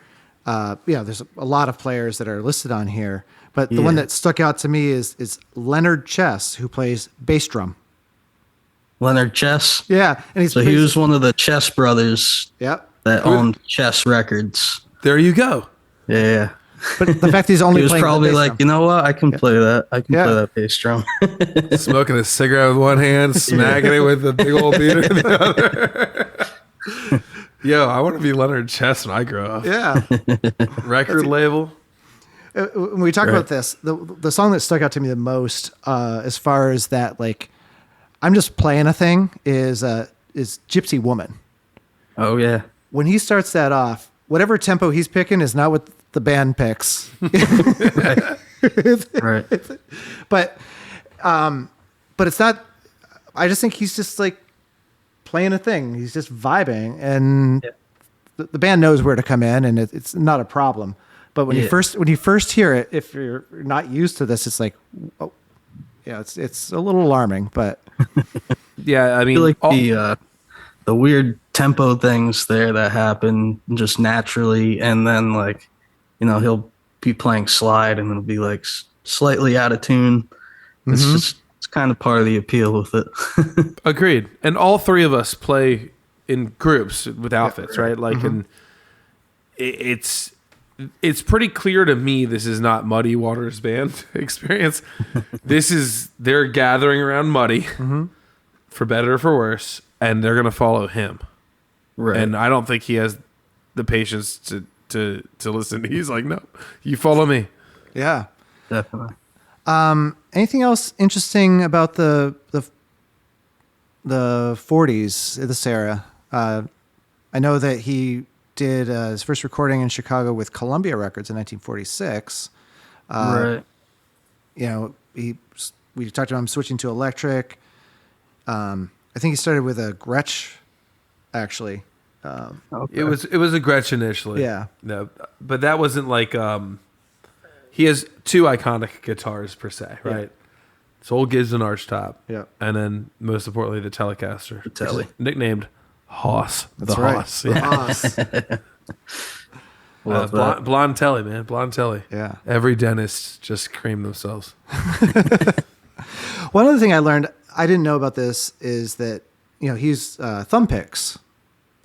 there's a lot of players that are listed on here. But the one that stuck out to me is Leonard Chess, who plays bass drum. Leonard Chess. Yeah. And He was one of the Chess brothers Yep. that owned Chess Records. There you go. Yeah. But the fact he's only He was playing probably the bass like, drum. you know what? I can play that. I can play that bass drum. Smoking a cigarette with one hand, smacking it with a big old beater in the other. Yo, I want to be Leonard Chess when I grow up. Yeah. Record label. When we talk about this, the song that stuck out to me the most, as far as that, like, I'm just playing a thing, is Gypsy Woman. Oh, yeah. When he starts that off, whatever tempo he's picking is not what the band picks. Right. But it's not. I just think he's just like playing a thing. He's just vibing, and the band knows where to come in, and it's not a problem. But when you first hear it, if you're not used to this, it's like, oh, yeah, it's a little alarming. But Yeah, I mean, I feel like the weird tempo things there that happen just naturally, and then like, he'll be playing slide and it'll be like slightly out of tune. It's kind of part of the appeal with it. agreed. And all three of us play in groups with outfits, right? Like, and it's it's pretty clear to me this is not Muddy Waters band experience. They're gathering around Muddy for better or for worse, and they're gonna follow him. Right. And I don't think he has the patience to listen. He's like, no, you follow me. Yeah. Definitely. Anything else interesting about the 40s, this era? I know that he did his first recording in Chicago with Columbia Records in 1946. Right. You know, we talked about him switching to electric. I think he started with a Gretsch, actually. Okay. It was a Gretsch initially. Yeah. No, but that wasn't like he has two iconic guitars per se, right? Yeah. Soul Gibbs and Archtop. Yeah. And then most importantly the Telecaster. The Tele. Nicknamed Hoss. That's the right. Hoss. The Hoss. Love that. Blonde Telly, man. Blonde Telly. Yeah. Every dentist just creamed themselves. One other thing I learned, I didn't know about this, is that, you know, he's thumb picks.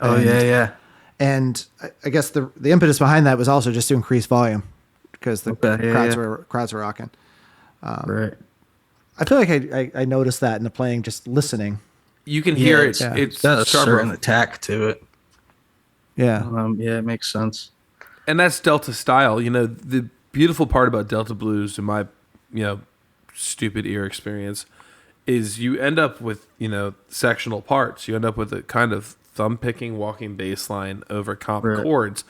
Oh, yeah. And I guess the impetus behind that was also just to increase volume because the crowds were rocking. Right. I feel like I noticed that in the playing, just listening. You can hear it. Yeah. It's Got a sharper. certain attack to it. Yeah. Yeah, it makes sense. And that's Delta style. You know, the beautiful part about Delta blues, in my, stupid ear experience, is you end up with, sectional parts. You end up with a kind of thumb picking walking bass line over comp chords,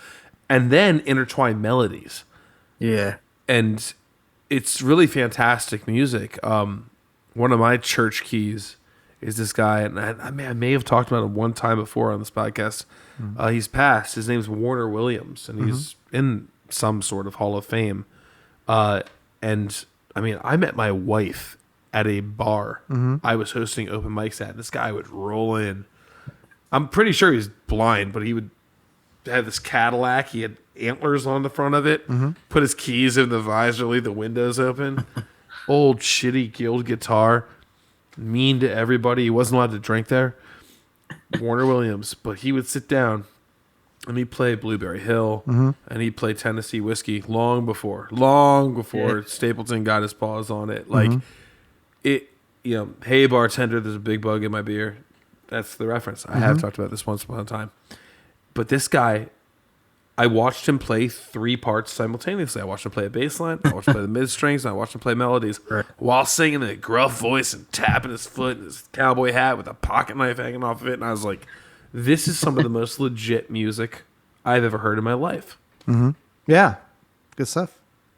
and then intertwine melodies. Yeah. And it's really fantastic music. One of my church keys is this guy, and I may have talked about him one time before on this podcast. He's passed. His name's Warner Williams, and he's in some sort of Hall of Fame. And I mean, I met my wife at a bar I was hosting open mics at. This guy would roll in. I'm pretty sure he's blind, but he would have this Cadillac. He had antlers on the front of it. Put his keys in the visor, leave the windows open. Old shitty Guild guitar. Mean to everybody. He wasn't allowed to drink there. Warner Williams, but he would sit down and he'd play Blueberry Hill and he'd play Tennessee Whiskey long before Stapleton got his paws on it. Like it, hey bartender, there's a big bug in my beer. That's the reference. I have talked about this once upon a time. But this guy, I watched him play three parts simultaneously. I watched him play a bass line, I watched him play the mid strings, and I watched him play melodies while singing in a gruff voice and tapping his foot in his cowboy hat with a pocket knife hanging off of it. And I was like, this is some of the most legit music I've ever heard in my life. Yeah. Good stuff.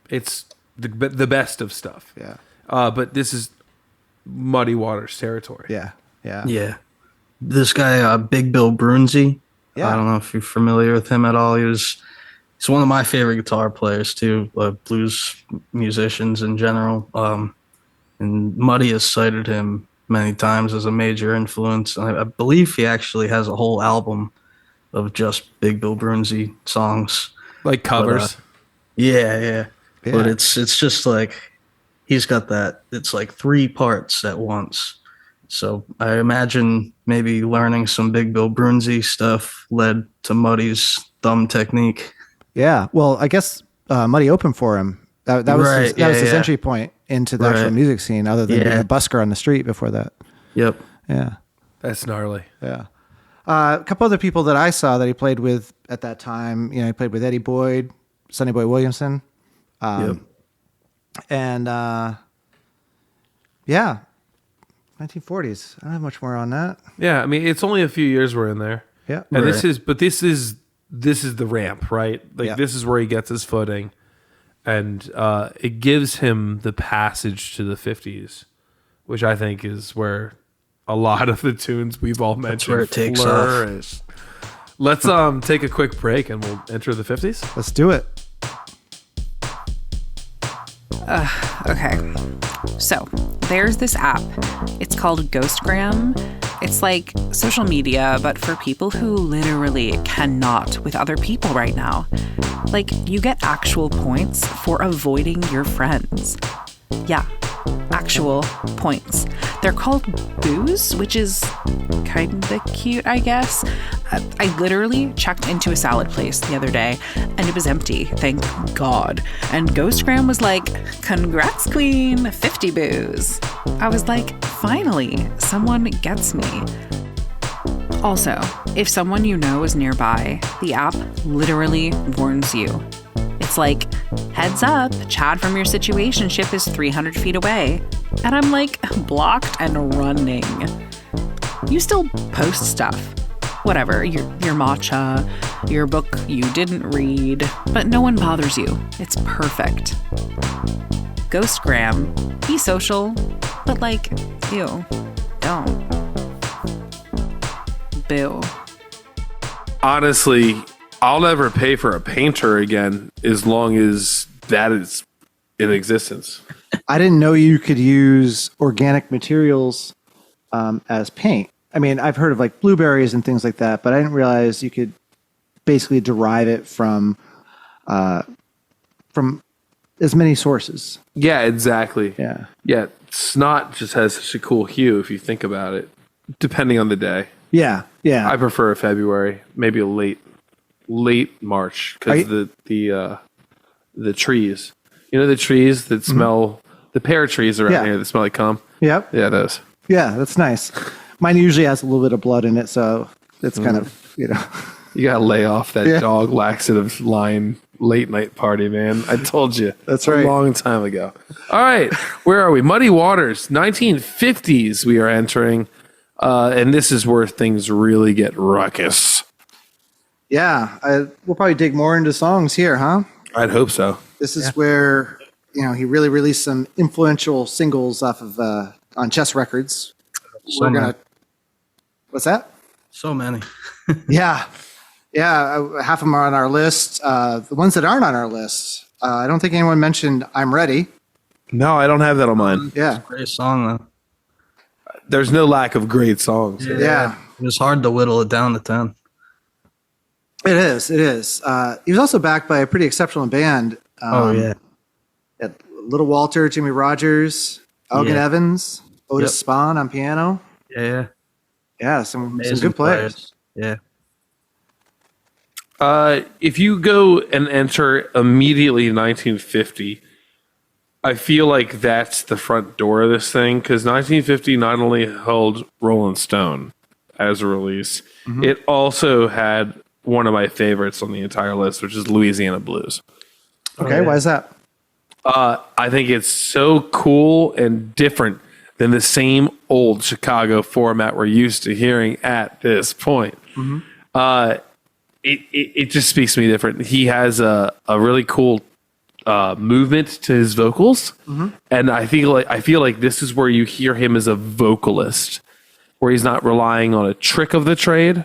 It's the best of stuff. Yeah. But this is Muddy Waters territory. Yeah. Yeah. Yeah. This guy, Big Bill Brunzi. Yeah. I don't know if you're familiar with him at all. He's one of my favorite guitar players too, blues musicians in general. And Muddy has cited him many times as a major influence. I believe he actually has a whole album of just Big Bill Brunzi songs, Like covers. But, yeah. But it's just like he's got that. It's like three parts at once. So I imagine maybe learning some Big Bill Brunzi stuff led to Muddy's thumb technique. Yeah. Well, I guess Muddy opened for him. That was his entry point into the actual music scene, other than being a busker on the street before that. Yep. Yeah. That's gnarly. Yeah. A couple other people that I saw that he played with at that time, he played with Eddie Boyd, Sonny Boy Williamson. And, 1940s. I don't have much more on that. Yeah, I mean, it's only a few years we're in there. Yeah. And this is the ramp, right? Like this is where he gets his footing. And it gives him the passage to the 50s, which I think is where a lot of the tunes we've all mentioned where it takes flourish. Let's take a quick break and we'll enter the 50s. Let's do it. Okay. So there's this app. It's called Ghostgram. It's like social media, but for people who literally cannot with other people right now. Like, you get actual points for avoiding your friends. Yeah, actual points. They're called Booze, which is kind of cute, I guess. I literally checked into a salad place the other day and it was empty, thank God. And Ghostgram was like, congrats, queen, 50 booze. I was like, finally, someone gets me. Also, if someone you know is nearby, the app literally warns you. It's like, heads up, Chad from your situationship is 300 feet away. And I'm like, blocked and running. You still post stuff. Whatever, your matcha, your book you didn't read, but no one bothers you. It's perfect. Ghostgram, be social, but like, ew, don't. Boo. Honestly, I'll never pay for a painter again as long as that is in existence. I didn't know you could use organic materials as paint. I mean, I've heard of like blueberries and things like that, but I didn't realize you could basically derive it from as many sources. Yeah, exactly. Yeah. Yeah, snot just has such a cool hue if you think about it, depending on the day. Yeah. Yeah. I prefer February, maybe a late March, because the trees. You know the trees that smell, the pear trees around here that smell like cum? Yep. Yeah, those. Yeah, that's nice. Mine usually has a little bit of blood in it, so it's kind of, You gotta lay off that dog laxative line late night party, man. I told you. That's right. A long time ago. All right, where are we? Muddy Waters, 1950s we are entering. And this is where things really get ruckus. Yeah, we'll probably dig more into songs here, huh? I'd hope so. This is where he really released some influential singles off of on Chess Records. We're gonna. What's that? So many. Yeah, half of them are on our list. The ones that aren't on our list, I don't think anyone mentioned "I'm Ready." No, I don't have that on mine. Yeah, Great song, though. There's no lack of great songs. yeah. It was hard to whittle it down to 10. It is. He was also backed by a pretty exceptional band. Yeah. Little Walter, Jimmy Rogers, Elgin Evans, Otis Spawn on piano. Yeah. Yeah, some Amazing good players. Yeah. If you go and enter immediately 1950, I feel like that's the front door of this thing, because 1950 not only held Rolling Stone as a release, it also had one of my favorites on the entire list, which is Louisiana Blues. Okay, why is that? I think it's so cool and different than the same old Chicago format we're used to hearing at this point. It just speaks to me different. He has a really cool movement to his vocals, and I feel like this is where you hear him as a vocalist, where he's not relying on a trick of the trade.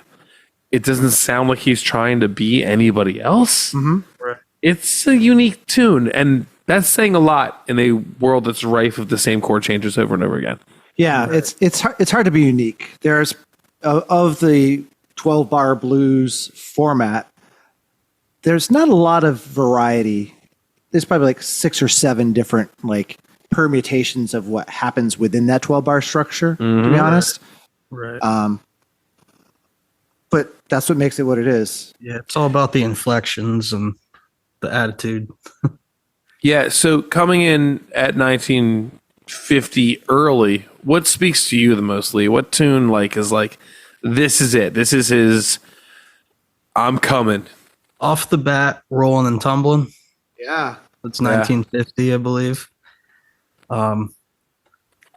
It doesn't sound like he's trying to be anybody else. Right. It's a unique tune, and that's saying a lot in a world that's rife of the same chord changes over and over again. Yeah, it's hard to be unique. There's of the 12-bar blues format, there's not a lot of variety. There's probably like 6 or 7 different like permutations of what happens within that 12-bar structure, to be honest. Right. But that's what makes it what it is. Yeah, it's all about the inflections and the attitude. Yeah, so coming in at 1950 early, what speaks to you the most, Lee? What tune is this is it. This is his I'm coming. Off the bat, Rolling and Tumbling. Yeah. That's 1950, I believe.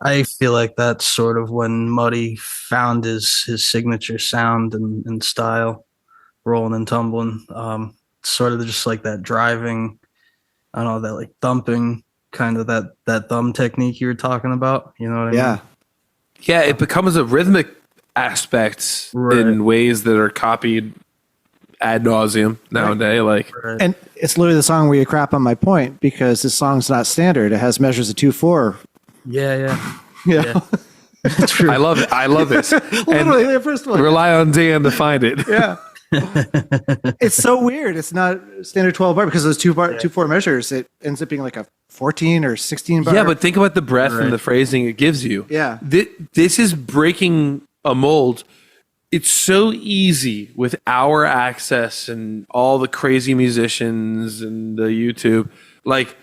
I feel like that's sort of when Muddy found his signature sound and style, Rolling and Tumbling. Sort of just like that driving, I don't know, that like thumping, kind of that thumb technique you were talking about. You know what I mean? Yeah, it becomes a rhythmic aspect in ways that are copied ad nauseum nowadays. And it's literally the song where you crap on my point, because this song's not standard. It has measures of 2/4. Yeah. True. I love it. I love this. Literally, the first one. Rely on Dan to find it. Yeah. It's so weird. It's not standard 12 bar because those 2/4 measures. It ends up being like a 14 or 16 bar. Yeah, but think about the breadth and the phrasing it gives you. Yeah. This is breaking a mold. It's so easy with our access and all the crazy musicians and the YouTube, like,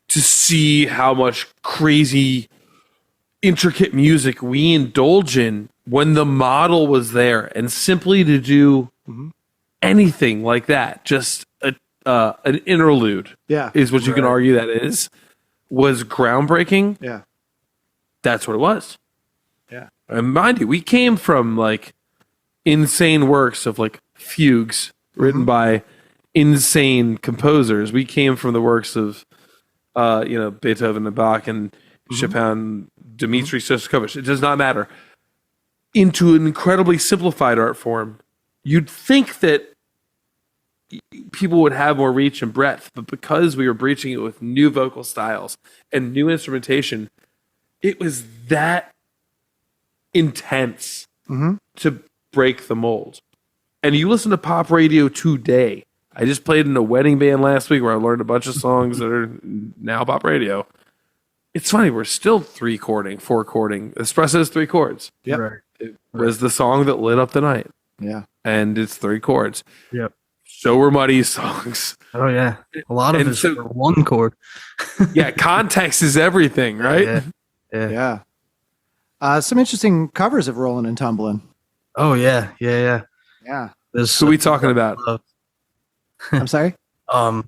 to see how much crazy, intricate music we indulge in when the model was there, and simply to do anything like that, just an interlude, is what you can argue that was groundbreaking. Yeah. That's what it was. Yeah. And mind you, we came from like insane works of like fugues written by insane composers. We came from the works of Beethoven and Bach and Chopin, Dmitri Shostakovich. It does not matter. Into an incredibly simplified art form, you'd think that people would have more reach and breadth, but because we were breaching it with new vocal styles and new instrumentation, it was that intense to break the mold. And you listen to pop radio today. I just played in a wedding band last week where I learned a bunch of songs that are now pop radio. It's funny, we're still 4 chording. Espresso is 3 chords. Yep. Right. It was the song that lit up the night. Yeah. And it's 3 chords. Yep. So were Muddy's songs. Oh yeah, a lot of And it's so- for 1 chord. Yeah, context is everything, right? Yeah. Some interesting covers of Rollin' and Tumblin'. Oh yeah. Yeah. There's Who are we talking about? I'm sorry?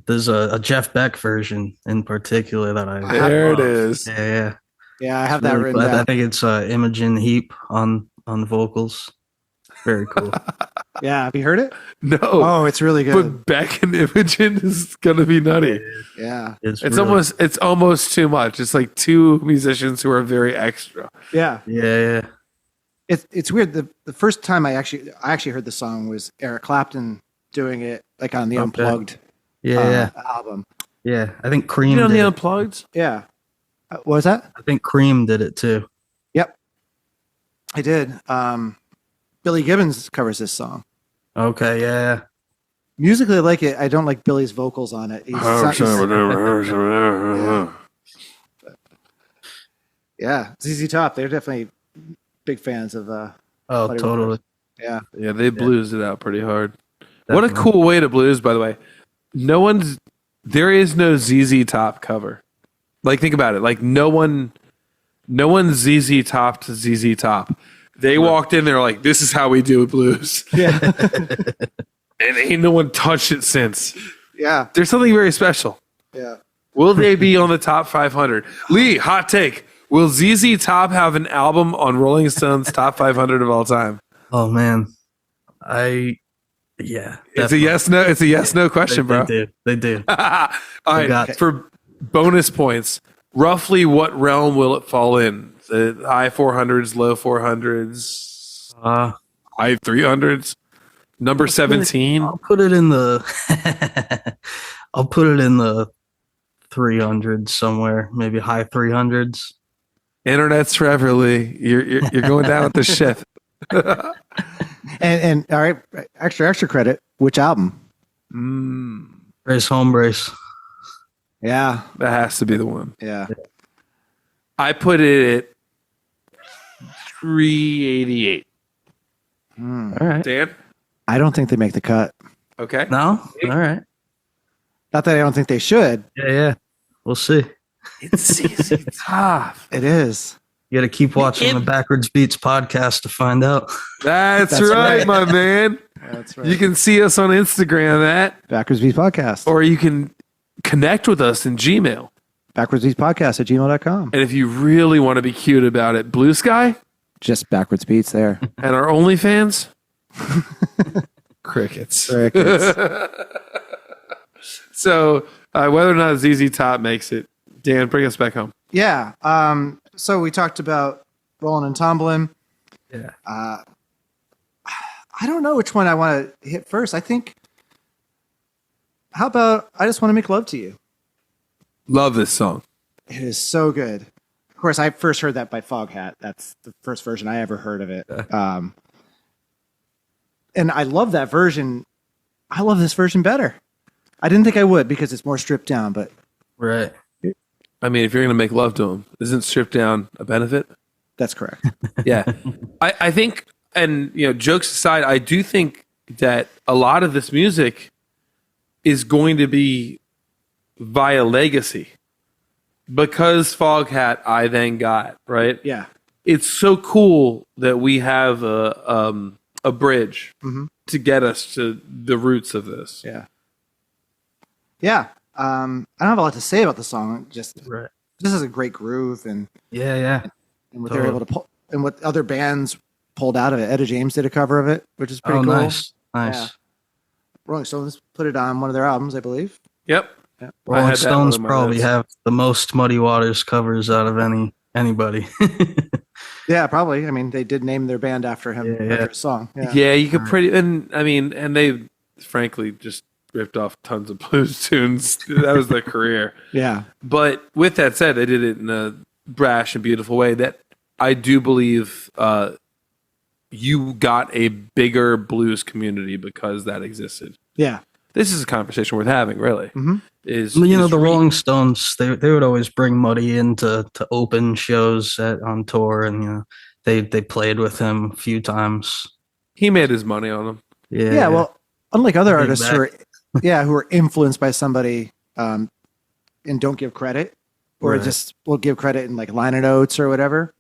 There's a Jeff Beck version in particular that I There it love. is. Yeah. Yeah, I have that Really written cool. I down. think it's Imogen Heap on vocals. Very cool. Yeah, have you heard it? No. Oh, it's really good. But Beck and Imogen is gonna be nutty. Yeah. It's really- almost too much. It's like 2 musicians who are very extra. Yeah. Yeah. It's weird. The first time I actually heard the song was Eric Clapton doing it like on the Okay. Unplugged Yeah. album. Yeah. I think Cream You know did the it. Unplugged? Yeah. What was that? I think Cream did it too. Yep. I did. Billy Gibbons covers this song. Okay, yeah. Musically, I like it. I don't like Billy's vocals on it. Yeah, ZZ Top. They're definitely big fans of. Oh, Buddy totally. Yeah. Yeah, they blues it out pretty hard. What a Definitely. cool way to blues, by the way. There is no ZZ Top cover. Like, think about it. Like, no one ZZ Top to ZZ Top. They walked in there like, this is how we do blues. Yeah. And ain't no one touched it since. Yeah. There's something very special. Yeah. Will they be on the top 500? Lee, hot take. Will ZZ Top have an album on Rolling Stone's top 500 of all time? Oh man. It's a yes no. It's a yes no question, bro. They do. All right. got- For bonus points, roughly what realm will it fall in? The high 400s, low 400s, high 300s, number 17. I'll put it in the I'll put it in the 300s somewhere, maybe high 300s. Internet's forever, Lee. You're going down with the ship. And all right, extra credit. Which album? Brace home brace. Yeah. That has to be the one. Yeah. I put it at 388. All right. Dan? I don't think they make the cut. Okay. No? All right. Not that I don't think they should. Yeah. We'll see. It's easy tough. It is. You got to keep watching the Backwards Beats podcast to find out. That's right, my man. That's right. You can see us on Instagram at, Backwards Beats Podcast. or you can connect with us in Gmail. Backwards Beats Podcast at gmail.com. And if you really want to be cute about it, Blue Sky Just Backwards Beats there. and our OnlyFans, crickets. So whether or not ZZ Top makes it, Dan, bring us back home. Yeah. So we talked about Rollin' and Tomblin'. Yeah. I don't know which one I want to hit first. I think, how about I Just Want to Make Love to You? Love this song. It is so good. Of course, I first heard that by Foghat. That's the first version I ever heard of it. And I love that version. I love this version better. I didn't think I would because it's more stripped down, but Right. I mean, if you're going to make love to him, isn't stripped down a benefit? that's correct. Yeah. I think, and jokes aside, I do think that a lot of this music is going to be via legacy because Foghat I then got, right? Yeah. It's so cool that we have a bridge to get us to the roots of this. Yeah. Yeah. I don't have a lot to say about the song. Just Right. this is a great groove and Yeah. what they're able to pull and what other bands pulled out of it. Etta James did a cover of it, which is pretty cool. Nice. Yeah. Rolling Stones put it on one of their albums, I believe. Yep. Yeah. Rolling Stones probably have the most Muddy Waters covers out of anybody. Yeah, probably. I mean, they did name their band after him, Yeah. after his song. Yeah. Yeah, you could and they frankly just ripped off tons of blues tunes. That was their career. Yeah. But with that said, they did it in a brash and beautiful way that I do believe you got a bigger blues community because that existed. Yeah. This is a conversation worth having, really. Is the Rolling Stones, they would always bring Muddy in to open shows on tour, and they played with him a few times. he made his money on them. Yeah. Well, unlike other Bring artists back. who are influenced by somebody and don't give credit or Right. just will give credit in like liner notes or whatever.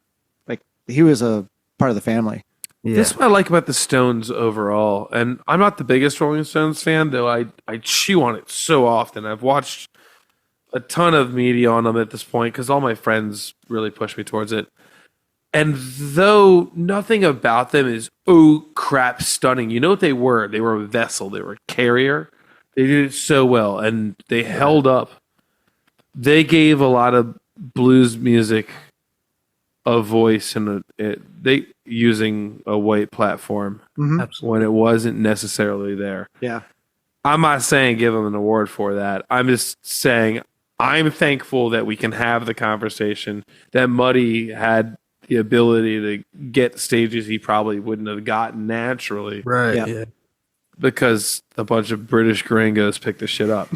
Like he was a part of the family. Yeah. This is what I like about the Stones overall. And I'm not the biggest Rolling Stones fan, though I chew on it so often. I've watched a ton of media on them at this point because all my friends really push me towards it. And though nothing about them is, oh crap, stunning. You know what they were? They were a vessel. They were a carrier. They did it so well. And they held up. They gave a lot of blues music a voice and they using a white platform when it wasn't necessarily there. Yeah. I'm not saying give them an award for that. I'm just saying I'm thankful that we can have the conversation that Muddy had the ability to get stages he probably wouldn't have gotten naturally Right. Yeah. Yeah. because a bunch of British gringos picked the shit up.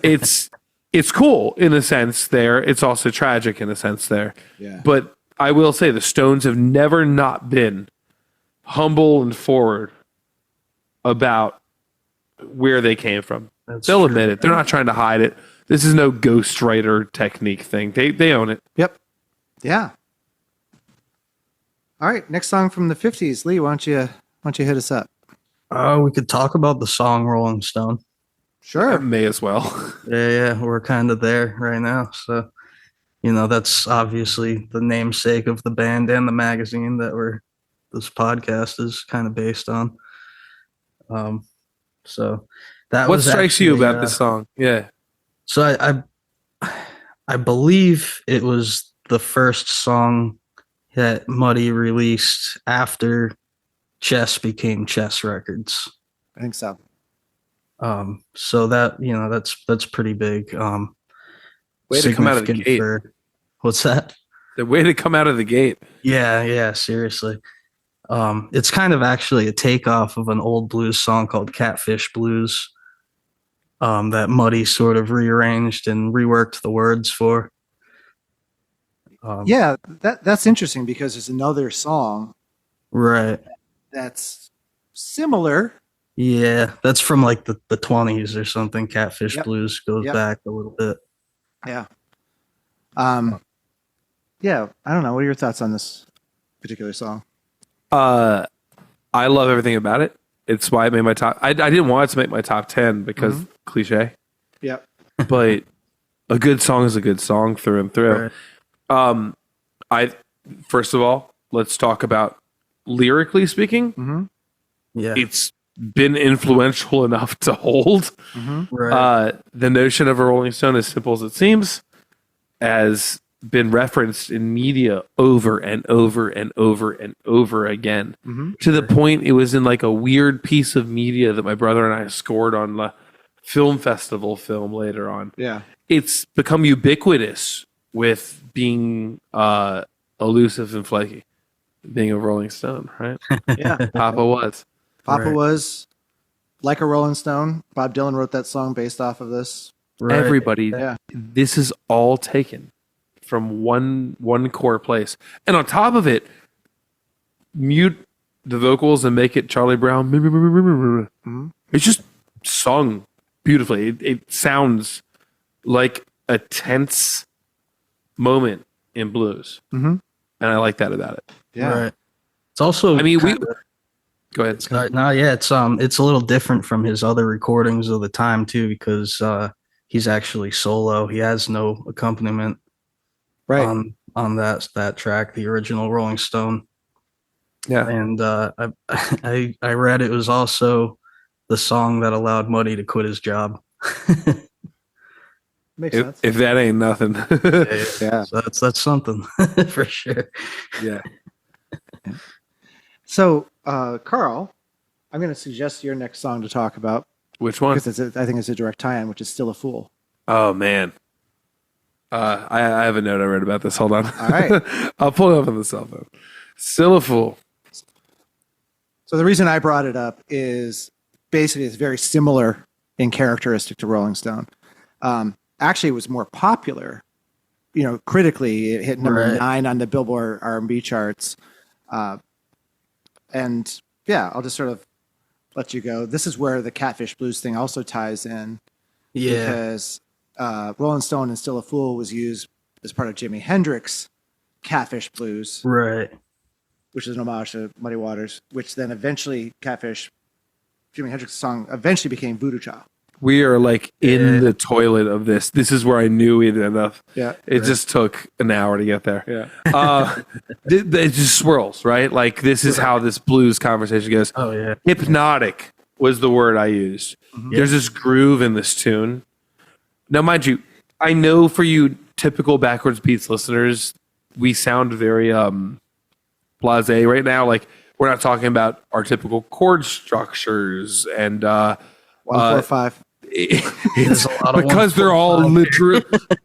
It's cool in a sense there. It's also tragic in a sense there. Yeah. But I will say the Stones have never not been humble and forward about where they came from. That's They'll true. admit it. They're not trying to hide it. This is no ghostwriter technique thing. They own it. Yep. Yeah. All right. Next song from the 50s. Lee, why don't you hit us up? We could talk about the song Rolling Stone. Sure. May as well. Yeah, we're kind of there right now. So, that's obviously the namesake of the band and the magazine that this podcast is kind of based on. So that What was strikes you actually, about this song? Yeah. So I believe it was the first song that Muddy released after Chess became Chess Records. I think so. So that that's pretty big. Way to come out of the significant gate. What's that? The way to come out of the gate. Yeah, seriously. It's kind of actually a takeoff of an old blues song called Catfish Blues. That Muddy sort of rearranged and reworked the words for. Yeah, that's interesting because there's another song Right. that's similar. Yeah, that's from like the 20s or something. Catfish Yep. Blues goes Yep. back a little bit. Yeah. Yeah, I don't know. What are your thoughts on this particular song? I love everything about it. It's why it made my top. I didn't want it to make my top 10 because cliche, Yep. but a good song is a good song through and through. Right. First of all, let's talk about lyrically speaking. Yeah. It's been influential enough to hold. Right. The notion of a Rolling Stone, as simple as it seems, has been referenced in media over and over and over and over again to the point it was in like a weird piece of media that my brother and I scored on the film festival film later on. Yeah. It's become ubiquitous with being elusive and flaky, being a Rolling Stone, right? Yeah. Papa was. Papa Right. was like a Rolling Stone. Bob Dylan wrote that song based off of this. Right. Everybody, Yeah. this is all taken from one core place, and on top of it, mute the vocals and make it Charlie Brown. It's just sung beautifully. It sounds like a tense moment in blues, and I like that about it. Yeah. Right. It's also. I mean, we kinda- go ahead. No, yeah, it's a little different from his other recordings of the time too, because he's actually solo. He has no accompaniment Right. on that track, the original Rolling Stone. Yeah, And I read it was also the song that allowed Muddy to quit his job. Makes sense. if that ain't nothing, Yeah. So that's something for sure. yeah. So, Carl, I'm going to suggest your next song to talk about Which one? because I think it's a direct tie-in, which is "Still a Fool." Oh man, I have a note I read about this. Hold on. All right. I'll pull it up on the cell phone. Still a fool. So the reason I brought it up is basically it's very similar in characteristic to Rolling Stone. Actually, it was more popular. Critically, it hit number Right. 9 on the Billboard R&B charts. And yeah, I'll just sort of let you go. This is where the Catfish Blues thing also ties in Yeah. because Rolling Stone and Still a Fool was used as part of Jimi Hendrix Catfish Blues, Right. which is an homage to Muddy Waters, which then eventually Jimi Hendrix's song eventually became Voodoo Child. We are like in the toilet of this. This is where I knew we did enough. Yeah. It just took an hour to get there. Yeah. It just swirls, right? Like this is how this blues conversation goes. Oh yeah. Hypnotic was the word I used. There's this groove in this tune. Now, mind you, I know for you typical backwards beats listeners, we sound very blasé right now. Like we're not talking about our typical chord structures and 1, 4, 5. it's a lot of because they're all 145 literal.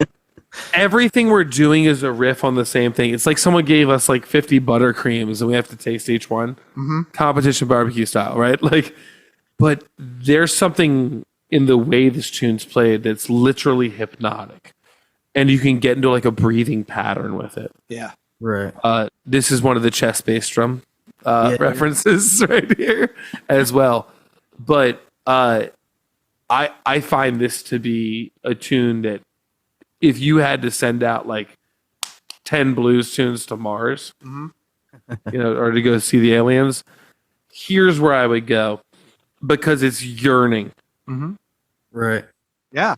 Everything we're doing is a riff on the same thing. It's like someone gave us like 50 buttercreams and we have to taste each one. Competition barbecue style, right? Like, but there's something in the way this tune's played that's literally hypnotic. And you can get into like a breathing pattern with it. Yeah. Right. This is one of the chest bass drum references right here as well. But I find this to be a tune that if you had to send out like 10 blues tunes to Mars, or to go see the aliens, here's where I would go because it's yearning. Right. Yeah.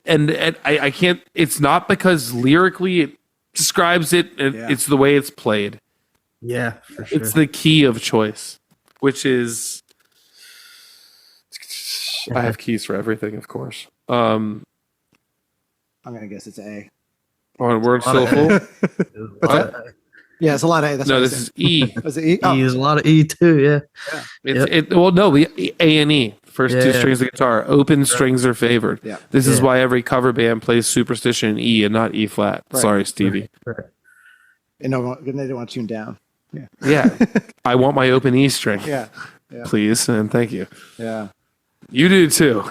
And I can't, it's not because lyrically it describes it, it's the way it's played. Yeah, for sure. It's the key of choice, which is I have keys for everything, of course. I'm going to guess it's A. On word still full. What's that? Yeah, it's a lot of A. That's No, what I this said. is E. Was it E? Oh, E is a lot of E too. Yeah. Well, no, the A and E. First two Yeah. strings of guitar. Open strings are favored. Yeah. This is why every cover band plays Superstition in E and not E flat. Right. Sorry, Stevie. Right. and they don't want to tune down. Yeah. Yeah. I want my open E string. Yeah. Please and thank you. Yeah. You do too.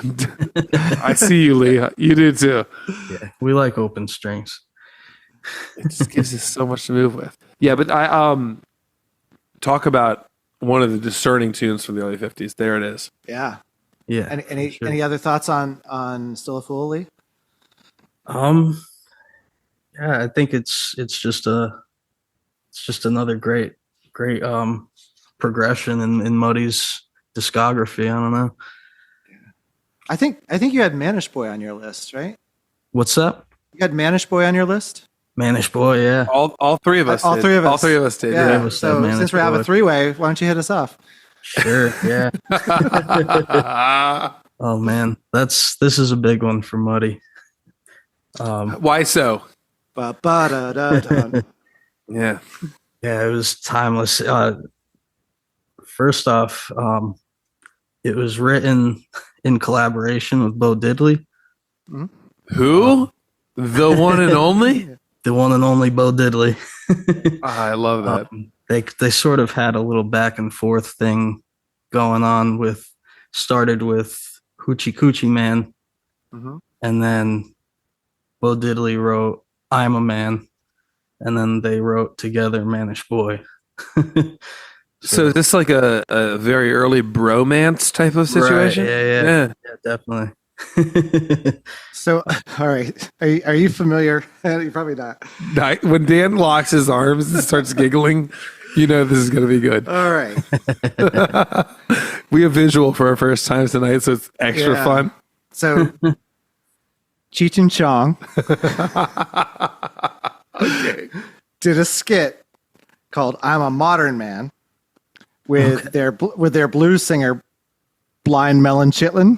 I see you, Lee. You do too. Yeah. We like open strings. It just gives us so much to move with. Yeah, but I talk about one of the discerning tunes from the early 50s. There it is. Yeah. Yeah. Any other thoughts on Still a Fool, Lee? Yeah, I think it's just another great progression in Muddy's discography. I don't know. I think you had Manish Boy on your list, right? What's up? You had Manish Boy on your list? Manish Boy, yeah. All three of us. All did. three of us. All three of us did. Yeah. Yeah. was So that Manish since we have Boy. a three-way, why don't you hit us off? Sure, yeah. Oh man, this is a big one for Muddy. Why so? Ba-ba-da-da-da. Yeah. Yeah, it was timeless. First off, it was written in collaboration with Bo Diddley, Who? The one and only? the one and only Bo Diddley. I love that. They sort of had a little back and forth thing going on with started with Hoochie Coochie Man, and then Bo Diddley wrote I'm a Man, and then they wrote together Manish Boy. So is this like a very early bromance type of situation? Right, yeah, definitely. So, all right, are you familiar? You're probably not. When Dan locks his arms and starts giggling, you know this is going to be good. All right. We have visual for our first time tonight, so it's extra Yeah. fun. So, Cheech and Chong did a skit called "I'm a Modern Man" with their blues singer Blind Melon Chitlin.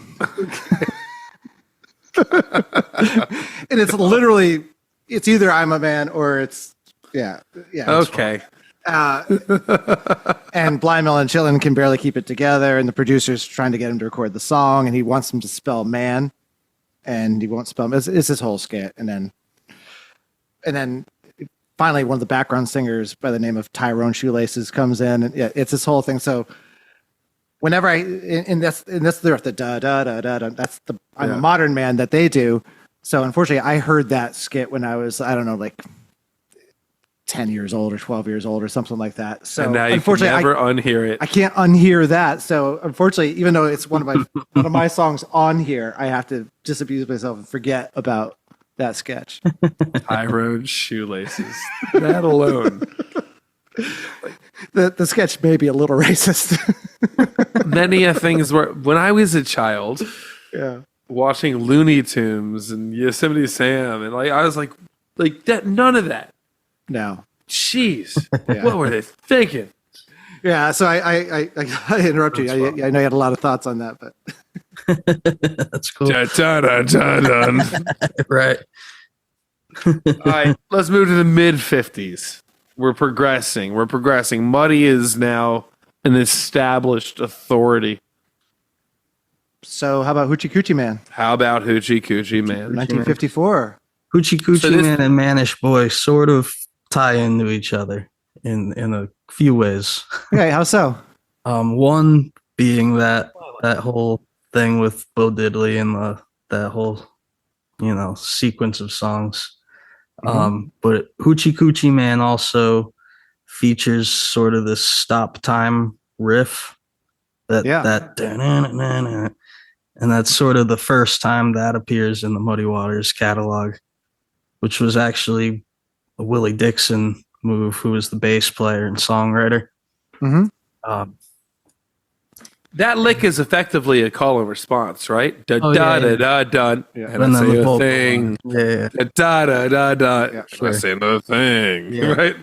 And it's literally, it's either I'm a man or it's yeah. It's Okay. and Blind Melon Chitlin can barely keep it together, and the producer's trying to get him to record the song, and he wants him to spell man, and he won't spell. It's this whole skit, and then finally one of the background singers by the name of Tyrone Shoelaces comes in, and yeah, it's this whole thing. So whenever in this there's the da da da da da, that's the I'm a Modern Man that they do. So unfortunately, I heard that skit when I was, I don't know, like 10 years old or 12 years old or something like that. So And now you can unfortunately, never unhear it. I can't unhear that. So unfortunately, even though it's one of my songs on here, I have to disabuse myself and forget about that sketch. Tyrone Shoelaces. That alone. The sketch may be a little racist. Many a things were when I was a child Yeah. watching Looney Tunes and Yosemite Sam, and like I was like that. None of that. No. Jeez, Yeah. what were they thinking? Yeah. So I interrupt you. I know you had a lot of thoughts on that, but That's cool. Dun, dun, dun, dun, dun. Right. All right, let's move to the mid 50s. We're progressing. Muddy is now an established authority. so how about Hoochie Coochie Man? How about Hoochie Coochie Man? 1954. Hoochie Coochie So this- Man and Manish Boy sort of tie into each other in a few ways. Okay. How so? One being that whole thing with Bo Diddley and that whole sequence of songs. But Hoochie Coochie Man also features sort of this stop time riff that da-na-na-na-na. And that's sort of the first time that appears in the Muddy Waters catalog, which was actually a Willie Dixon move, who was the bass player and songwriter. Mm-hmm. That lick is effectively a call and response, right? Da Oh, da yeah, da da da. Yeah. And I say the a vocal thing. line. Yeah. Da da da da. Yeah, And I say another thing, Yeah. right?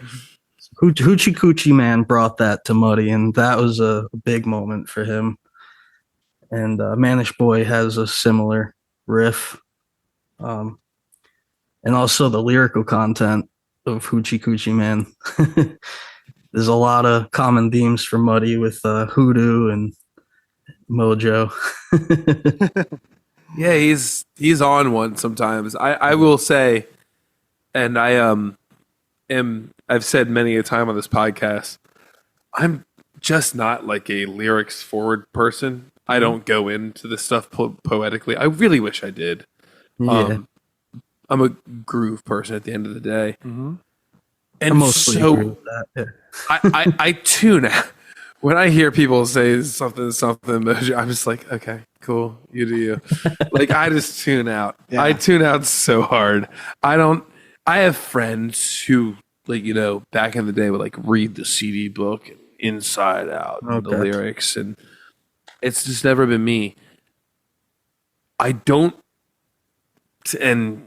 Hoochie Coochie Man brought that to Muddy, and that was a big moment for him. And Manish Boy has a similar riff. And also the lyrical content of Hoochie Coochie Man. There's a lot of common themes for Muddy with Hoodoo and Mojo. Yeah, he's on one sometimes. I will say, and I've said many a time on this podcast, I'm just not like a lyrics forward person. I don't go into this stuff poetically. I really wish I did. Yeah. I'm a groove person at the end of the day. Mm-hmm. I And mostly so agree with that. Yeah. I tune out. When I hear people say something, I'm just like, okay, cool. You do you. Like, I just tune out. Yeah. I tune out so hard. I have friends who, like, back in the day would, like, read the CD book inside out, and the Okay. lyrics, and it's just never been me. I don't, and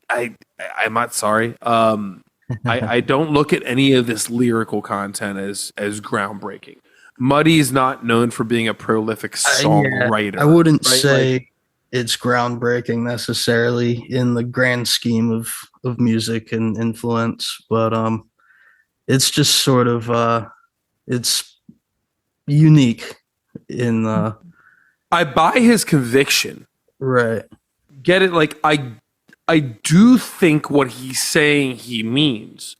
I'm not sorry. I don't look at any of this lyrical content as groundbreaking. Muddy's not known for being a prolific songwriter. I wouldn't right? say Like, it's groundbreaking necessarily in the grand scheme of music and influence, but it's just sort of it's unique in I buy his conviction. right. Get it? Like, I do think what he's saying he means.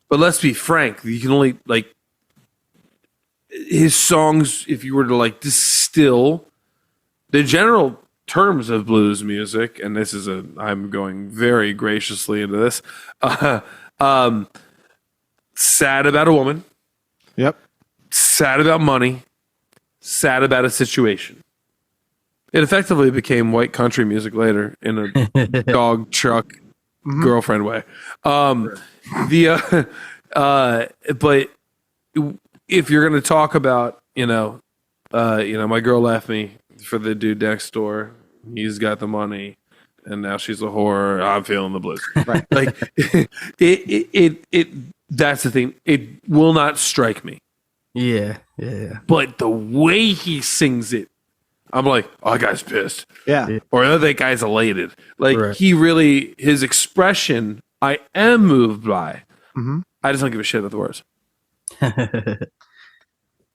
But let's be frank, you can only, like, his songs, if you were to like distill the general terms of blues music, and this is I'm going very graciously into this, sad about a woman, Yep. sad about money, sad about a situation. It effectively became white country music later in a dog truck girlfriend way. But if you're going to talk about, my girl left me for the dude next door. He's got the money, and now she's a whore. I'm feeling the blues. Right. Like it. That's the thing. It will not strike me. Yeah. But the way he sings it, I'm like, oh, that guy's pissed. Yeah. Or oh, that guy's elated. Like Right. he really, his expression, I am moved by. Mhm. I just don't give a shit about the words.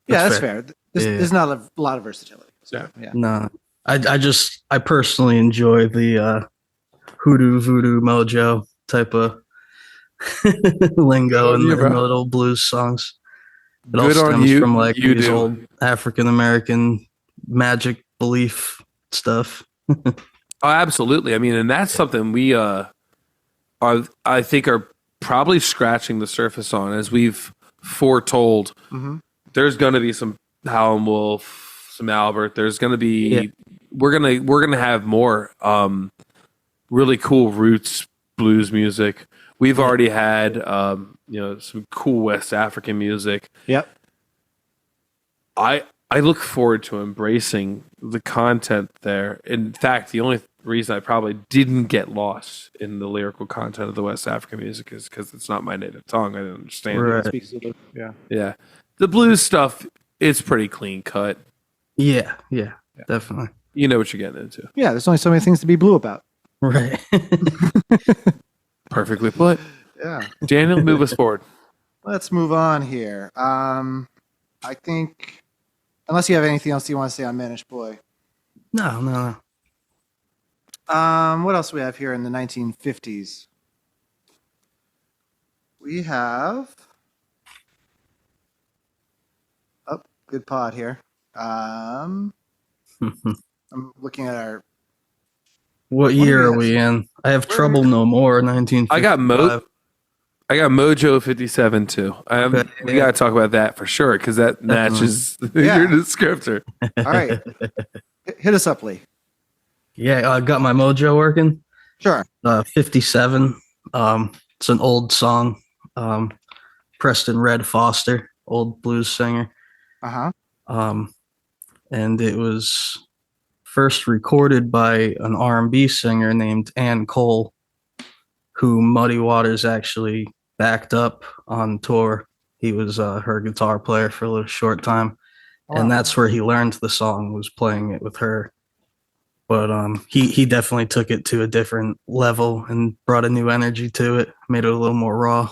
That's fair. There's not a lot of versatility. So, yeah. No, I personally enjoy the hoodoo voodoo mojo type of lingo in the little blues songs. It all Good on stems you. from like You these do. old African American magic belief stuff. Oh, absolutely. I mean, and that's something we I think are probably scratching the surface on, as we've foretold. There's going to be some Howlin' Wolf, some Albert. There's going to be we're gonna have more really cool roots blues music. We've already had some cool West African music. Yep. I look forward to embracing the content there. In fact, the only reason I probably didn't get lost in the lyrical content of the West African music is because it's not my native tongue. I didn't understand Right. Speaks Zulu. Yeah. it. Yeah. The blues stuff, it's pretty clean cut. Yeah, definitely. You know what you're getting into. Yeah. There's only so many things to be blue about. Right. Perfectly put. Yeah. Daniel, move us forward. Let's move on here. I think, unless you have anything else you want to say on Manish Boy. No. What else do we have here in the 1950s? We have. Oh, good pod here. I'm looking at our. What year are we in? I have Trouble No More, 1955. I got Mojo 57 too. We got to talk about that for sure because that matches your descriptor. All right. Hit us up, Lee. Yeah, I got my mojo working. Sure. 57. It's an old song. Preston Red Foster, old blues singer. Uh-huh. And it was first recorded by an R&B singer named Ann Cole, who Muddy Waters actually backed up on tour. He was her guitar player for a little short time. Wow. And that's where he learned the song, was playing it with her. But he definitely took it to a different level and brought a new energy to it, made it a little more raw.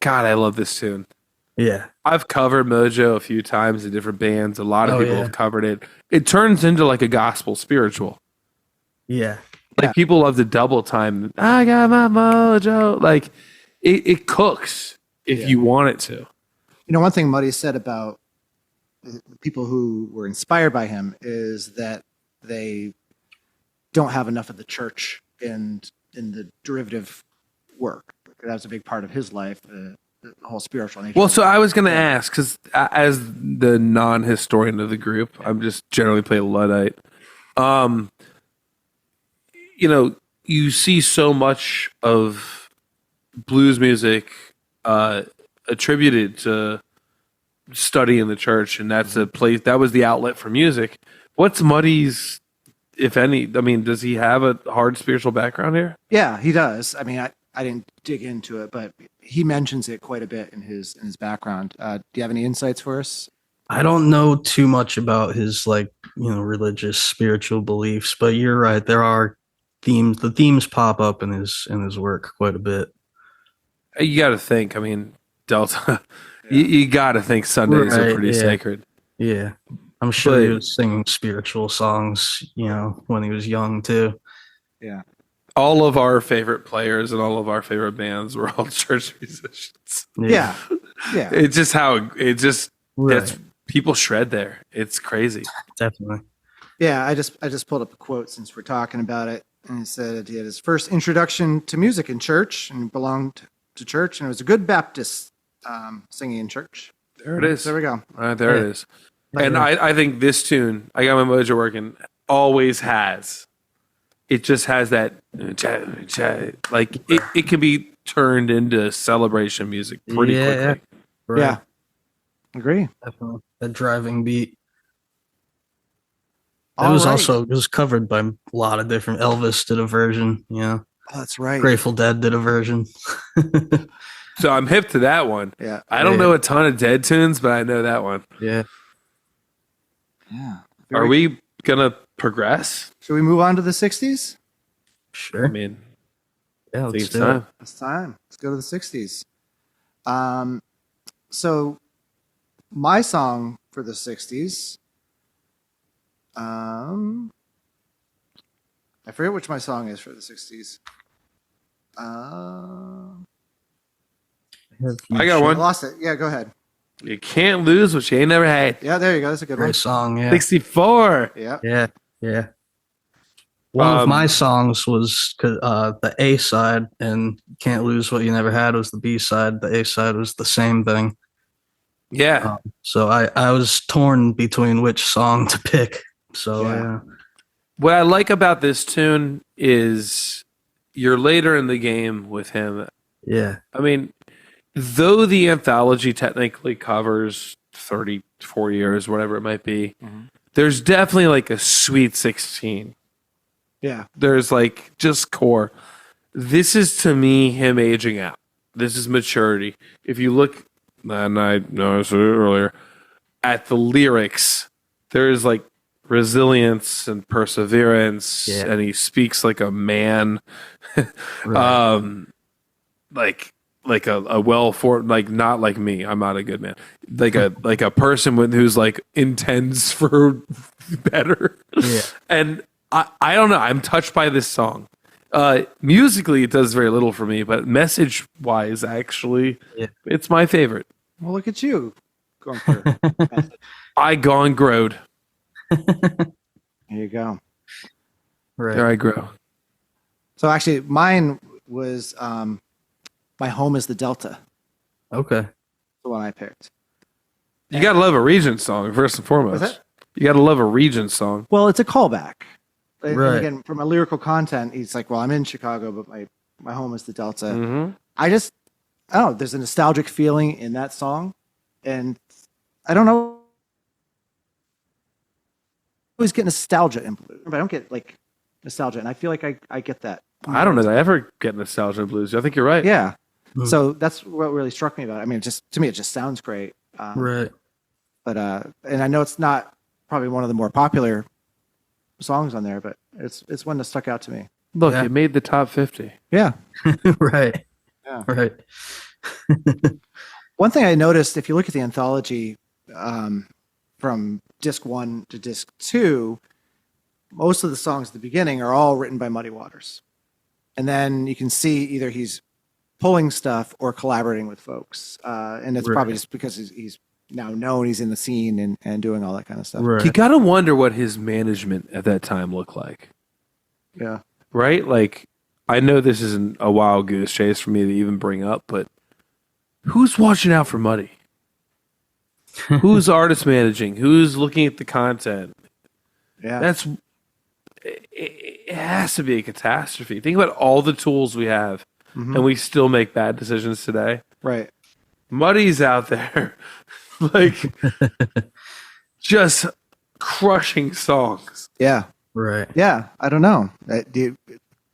God, I love this tune. Yeah. I've covered Mojo a few times in different bands. A lot of people yeah. have covered it. It turns into like a gospel spiritual. Yeah. Like people love to double time. I got my mojo. Like it cooks if you want it to. You know, one thing Muddy said about the people who were inspired by him is that they don't have enough of the church in the derivative work. That was a big part of his life, the whole spiritual nature. Well, so I was going to ask, because as the non-historian of the group, I'm just generally play Luddite. You see so much of blues music attributed to study in the church, and that's a place that was the outlet for music. What's Muddy's, if any? I mean, does he have a hard spiritual background here? Yeah, he does. I mean, I didn't dig into it, but he mentions it quite a bit in his background. Do you have any insights for us? I don't know too much about his religious spiritual beliefs, but you're right. There are themes. The themes pop up in his work quite a bit. You got to think. I mean, Delta. You got to think Sundays are pretty sacred. Yeah, I'm sure he was singing spiritual songs, when he was young too. Yeah. All of our favorite players and all of our favorite bands were all church musicians. Yeah. It's just how that's People shred there. It's crazy. Definitely. Yeah, I just pulled up a quote since we're talking about it, and he said he had his first introduction to music in church and belonged to church, and it was a good Baptist singing in church. There it is. There we go. There it is. And I think this tune, I got my mojo working, always has. It just has that, like, it can be turned into celebration music pretty quickly. Right. Yeah, agree. Definitely. That driving beat. All right. It was covered by a lot of different. Elvis did a version, Oh, that's right. Grateful Dead did a version. So I'm hip to that one. Yeah. I don't know a ton of Dead tunes, but I know that one. Yeah. Yeah. Are we going to progress? Should we move on to the 60s? Sure. I mean, Yeah, I think let's it's do it. time. It's time. Let's go to the 60s. So my song for the 60s, I forget which my song is for the 60s. I got I one. lost it. Yeah, go ahead. You can't lose what you ain't never had. Yeah, there you go. That's a good one. Great song, yeah. 64. Yeah. Yeah. One of my songs was the A side, and Can't Lose What You Never Had was the B side. The A side was the same thing. Yeah. So I was torn between which song to pick. So Yeah. What I like about this tune is you're later in the game with him. yeah. I mean, though the anthology technically covers 34 years, whatever it might be, there's definitely like a sweet 16. Yeah. There's like just core. This is to me him aging out. This is maturity. If you look, and I know I said it earlier, at the lyrics, there's like resilience and perseverance, Yeah. and he speaks like a man. Right. like a well for like not like me. I'm not a good man. Like a person who's like intends for better. Yeah. And I don't know. I'm touched by this song. Musically, it does very little for me, but message wise, actually, it's my favorite. Well, look at you going for I gone growed. There you go. Right. There I grow. So actually, mine was My Home is the Delta, Okay. the one I picked. You gotta love a Regent song first and foremost. What's that? You gotta love a Regent song. Well, it's a callback. And Right. again, from a lyrical content, he's like, well, I'm in Chicago, but my home is the Delta. Mm-hmm. I don't know, there's a nostalgic feeling in that song. And I don't know. I always get nostalgia in blues, but I don't get like nostalgia. And I feel like I get that. I don't know that I ever get nostalgia in blues. I think you're right. Yeah. Mhm. So that's what really struck me about it. I mean, to me, it just sounds great. Right. But and I know it's not probably one of the more popular songs on there, but it's one that stuck out to me. Look, Yeah. it made the top 50. Yeah. Right. Yeah. Right. One thing I noticed, if you look at the anthology from disc 1 to disc 2, most of the songs at the beginning are all written by Muddy Waters. And then you can see either he's pulling stuff or collaborating with folks. And it's probably just because he's now known, he's in the scene and doing all that kind of stuff. Right. You gotta wonder what his management at that time looked like. Yeah. Right? Like, I know this isn't a wild goose chase for me to even bring up, but who's watching out for Muddy? Who's artist managing? Who's looking at the content? Yeah. It has to be a catastrophe. Think about all the tools we have, and we still make bad decisions today. Right. Muddy's out there, like, just crushing songs. Yeah. Right. Yeah. I don't know. Do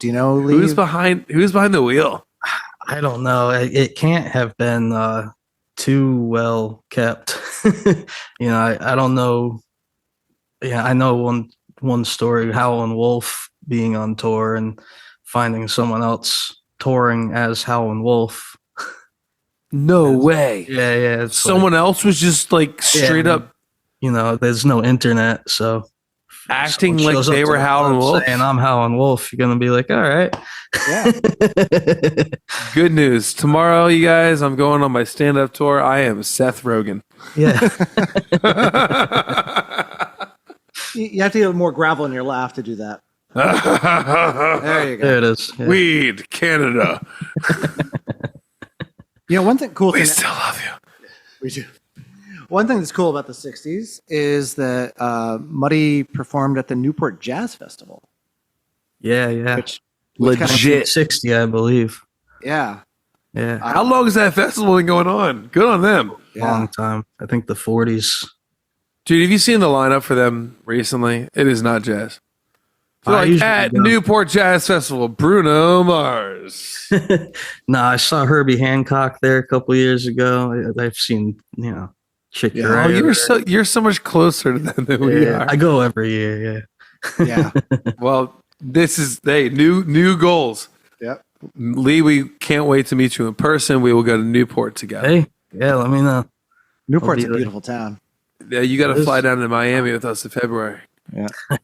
you know, Lee? Who's behind the wheel? I don't know. It can't have been too well kept. I don't know. Yeah, I know one story, Howlin' Wolf being on tour and finding someone else touring as Howlin' Wolf. No way. Yeah. It's Someone else was just like straight up there's no internet, so acting someone like shows up they to were the Howlin' club Wolf. saying I'm Howlin' Wolf. You're gonna be like, all right. Yeah. Good news. Tomorrow, you guys, I'm going on my stand-up tour. I am Seth Rogen. Yeah. You have to get more gravel in your laugh to do that. There you go. There it is. Yeah. Weed, Canada. One cool We thing. still love you. We do. One thing that's cool about the 60s is that Muddy performed at the Newport Jazz Festival. Yeah. Which Legit. 60, I believe. Yeah. Yeah. How long has that festival been going on? Good on them. Long time. I think the 40s. Dude, have you seen the lineup for them recently? It is not jazz. They're I like usually at don't. Newport Jazz Festival, Bruno Mars. Nah, I saw Herbie Hancock there a couple years ago. I've seen, Chick Yeah. Oh, Corea. you're so much closer to them than we Yeah, are. I go every year. Yeah. Well, this is new goals. Yep. Lee, we can't wait to meet you in person. We will go to Newport together. Hey, yeah, let me know. Newport's I'll a be beautiful town. Yeah, you got It to is. fly down to Miami with us in February.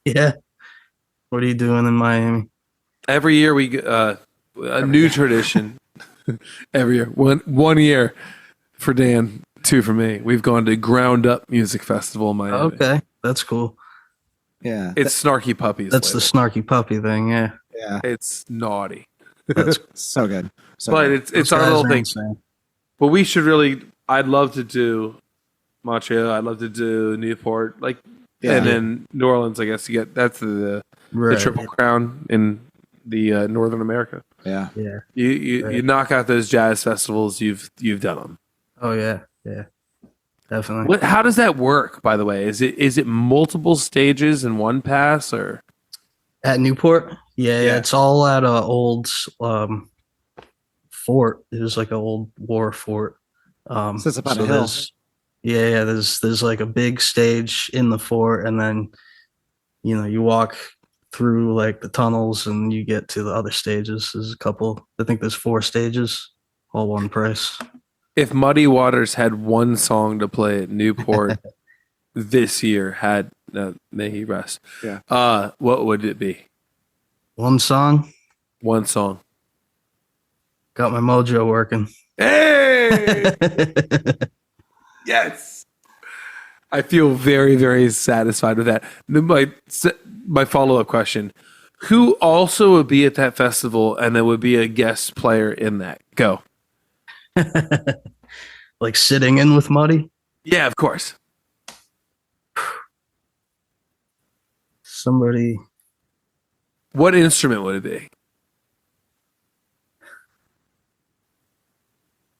Yeah. What are you doing in Miami? Every year we a new tradition. Every year, one year for Dan, 2 for me. We've gone to Ground Up Music Festival in Miami. Okay, that's cool. Yeah. It's Snarky Puppies. That's the later. snarky puppy thing. Yeah, Yeah. It's naughty, So good. So but good. it's Those our guys little are thing. insane. But we should really. I'd love to do Montreal. I'd love to do Newport, Yeah. and then New Orleans. I guess you get that's the Right. Triple Crown in the Northern America. Yeah. Yeah. You Right. knock out those jazz festivals. You've done them. Oh yeah. Definitely. How does that work? By the way, is it multiple stages in one pass or? At Newport? Yeah. It's all at a old fort. It was like an old war fort. Sits up on a hill. There's like a big stage in the fort, and then you walk through like the tunnels and you get to the other stages. There's a couple. I think there's 4 stages, all one price. If Muddy Waters had one song to play at Newport this year, may he rest. Yeah. What would it be? One song. One song. Got my mojo working. Hey! Yes. I feel very, very satisfied with that. My follow-up question: who also would be at that festival and then would be a guest player in that? Go. Like sitting in with Muddy. Yeah, of course. Somebody. What instrument would it be?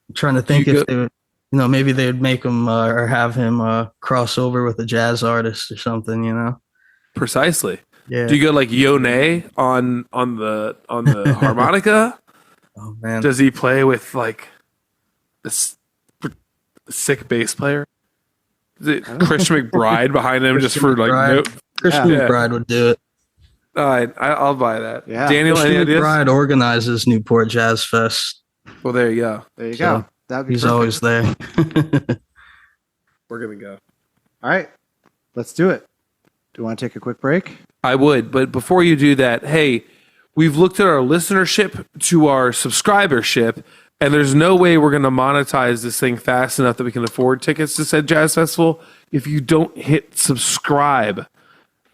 I'm trying to think You if they would, maybe they would make him or have him cross over with a jazz artist or something. Precisely. Yeah. Do you go like Yone on the harmonica? Oh man. Does he play with like a sick bass player? Is it Christian McBride behind him just for like McBride. no? Christian Yeah. McBride would do it. All right, I'll buy that. Yeah. Daniel, any Christian ideas? McBride organizes Newport Jazz Fest. Well, there you go. There you So, go. That'd be He's perfect. always there. We're gonna go. All right. Let's do it. Do you want to take a quick break? I would, but before you do that, hey, we've looked at our listenership to our subscribership, and there's no way we're going to monetize this thing fast enough that we can afford tickets to said jazz festival if you don't hit subscribe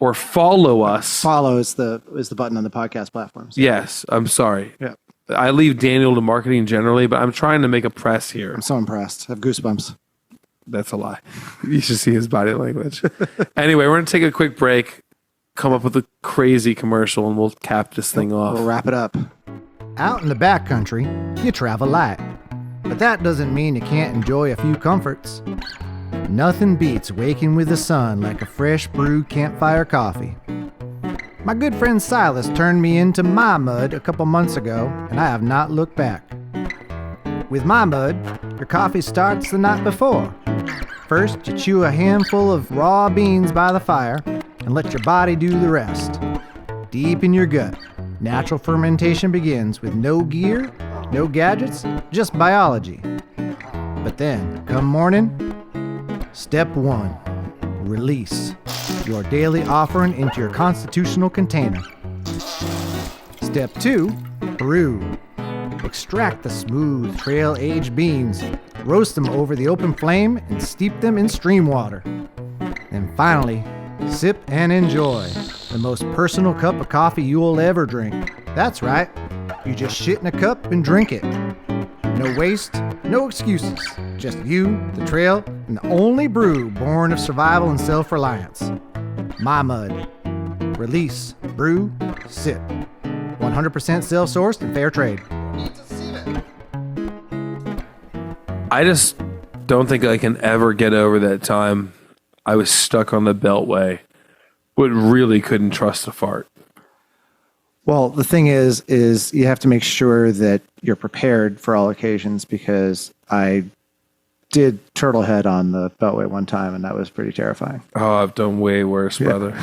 or follow us. Follow is the button on the podcast platforms. Yes, I'm sorry. Yeah. I leave Daniel to marketing generally, but I'm trying to make a press here. I'm so impressed. I have goosebumps. That's a lie. You should see his body language. Anyway, we're going to take a quick break, come up with a crazy commercial, and we'll cap this thing off. We'll wrap it up. Out in the backcountry, you travel light. But that doesn't mean you can't enjoy a few comforts. Nothing beats waking with the sun like a fresh brewed campfire coffee. My good friend Silas turned me into My Mud a couple months ago, and I have not looked back. With My Mud, your coffee starts the night before. First, you chew a handful of raw beans by the fire and let your body do the rest. Deep in your gut, natural fermentation begins with no gear, no gadgets, just biology. But then, come morning, step 1, release your daily offering into your constitutional container. Step 2, brew. Extract Extract the smooth, trail-aged beans, roast them over the open flame, and steep them in stream water. And finally, sip and enjoy the most personal cup of coffee you will ever drink. That's right, you just shit in a cup and drink it. No waste, no excuses. Just you, the trail, and the only brew born of survival and self-reliance. My Mud. Release, brew, sip. 100% self-sourced and fair trade. I just don't think I can ever get over that time I was stuck on the Beltway, but really couldn't trust a fart. Well, the thing is you have to make sure that you're prepared for all occasions, because I did turtlehead on the Beltway one time, and that was pretty terrifying. Oh, I've done way worse, brother.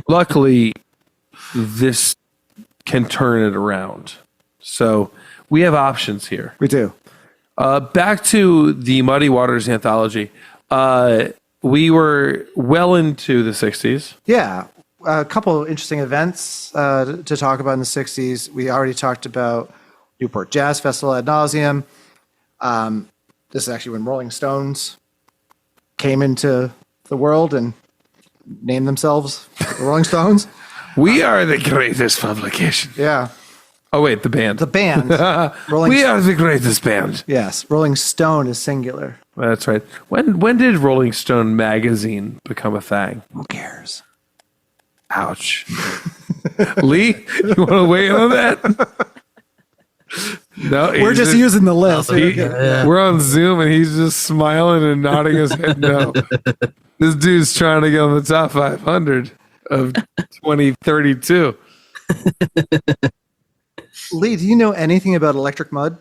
Luckily, this can turn it around. So we have options here. We do. Back to the Muddy Waters Anthology. We were well into the 60s. Yeah. A couple of interesting events to talk about in the 60s. We already talked about Newport Jazz Festival ad nauseum. This is actually when Rolling Stones came into the world and named themselves the Rolling Stones. We are the greatest publication. Yeah. Oh, wait, the band. The band. We are the greatest band. Yes. Rolling Stone is singular. That's right. When did Rolling Stone magazine become a thing? Who cares? Ouch. Lee, you want to weigh in on that? No, We're just using the list. We're on Zoom and he's just smiling and nodding his head no. This dude's trying to get on the top 500 of 2032. Lee, do you know anything about Electric Mud?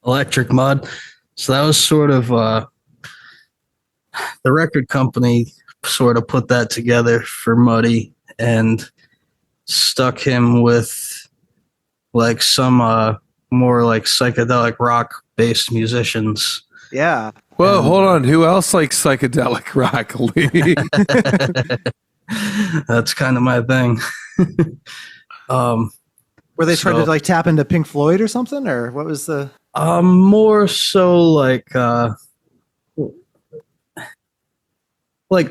Electric Mud. So that was sort of the record company sort of put that together for Muddy and stuck him with like some more like psychedelic rock based musicians. Yeah. Whoa, hold on. Who else likes psychedelic rock, Lee? That's kind of my thing. Were they trying to like tap into Pink Floyd or something, or what was the? More so like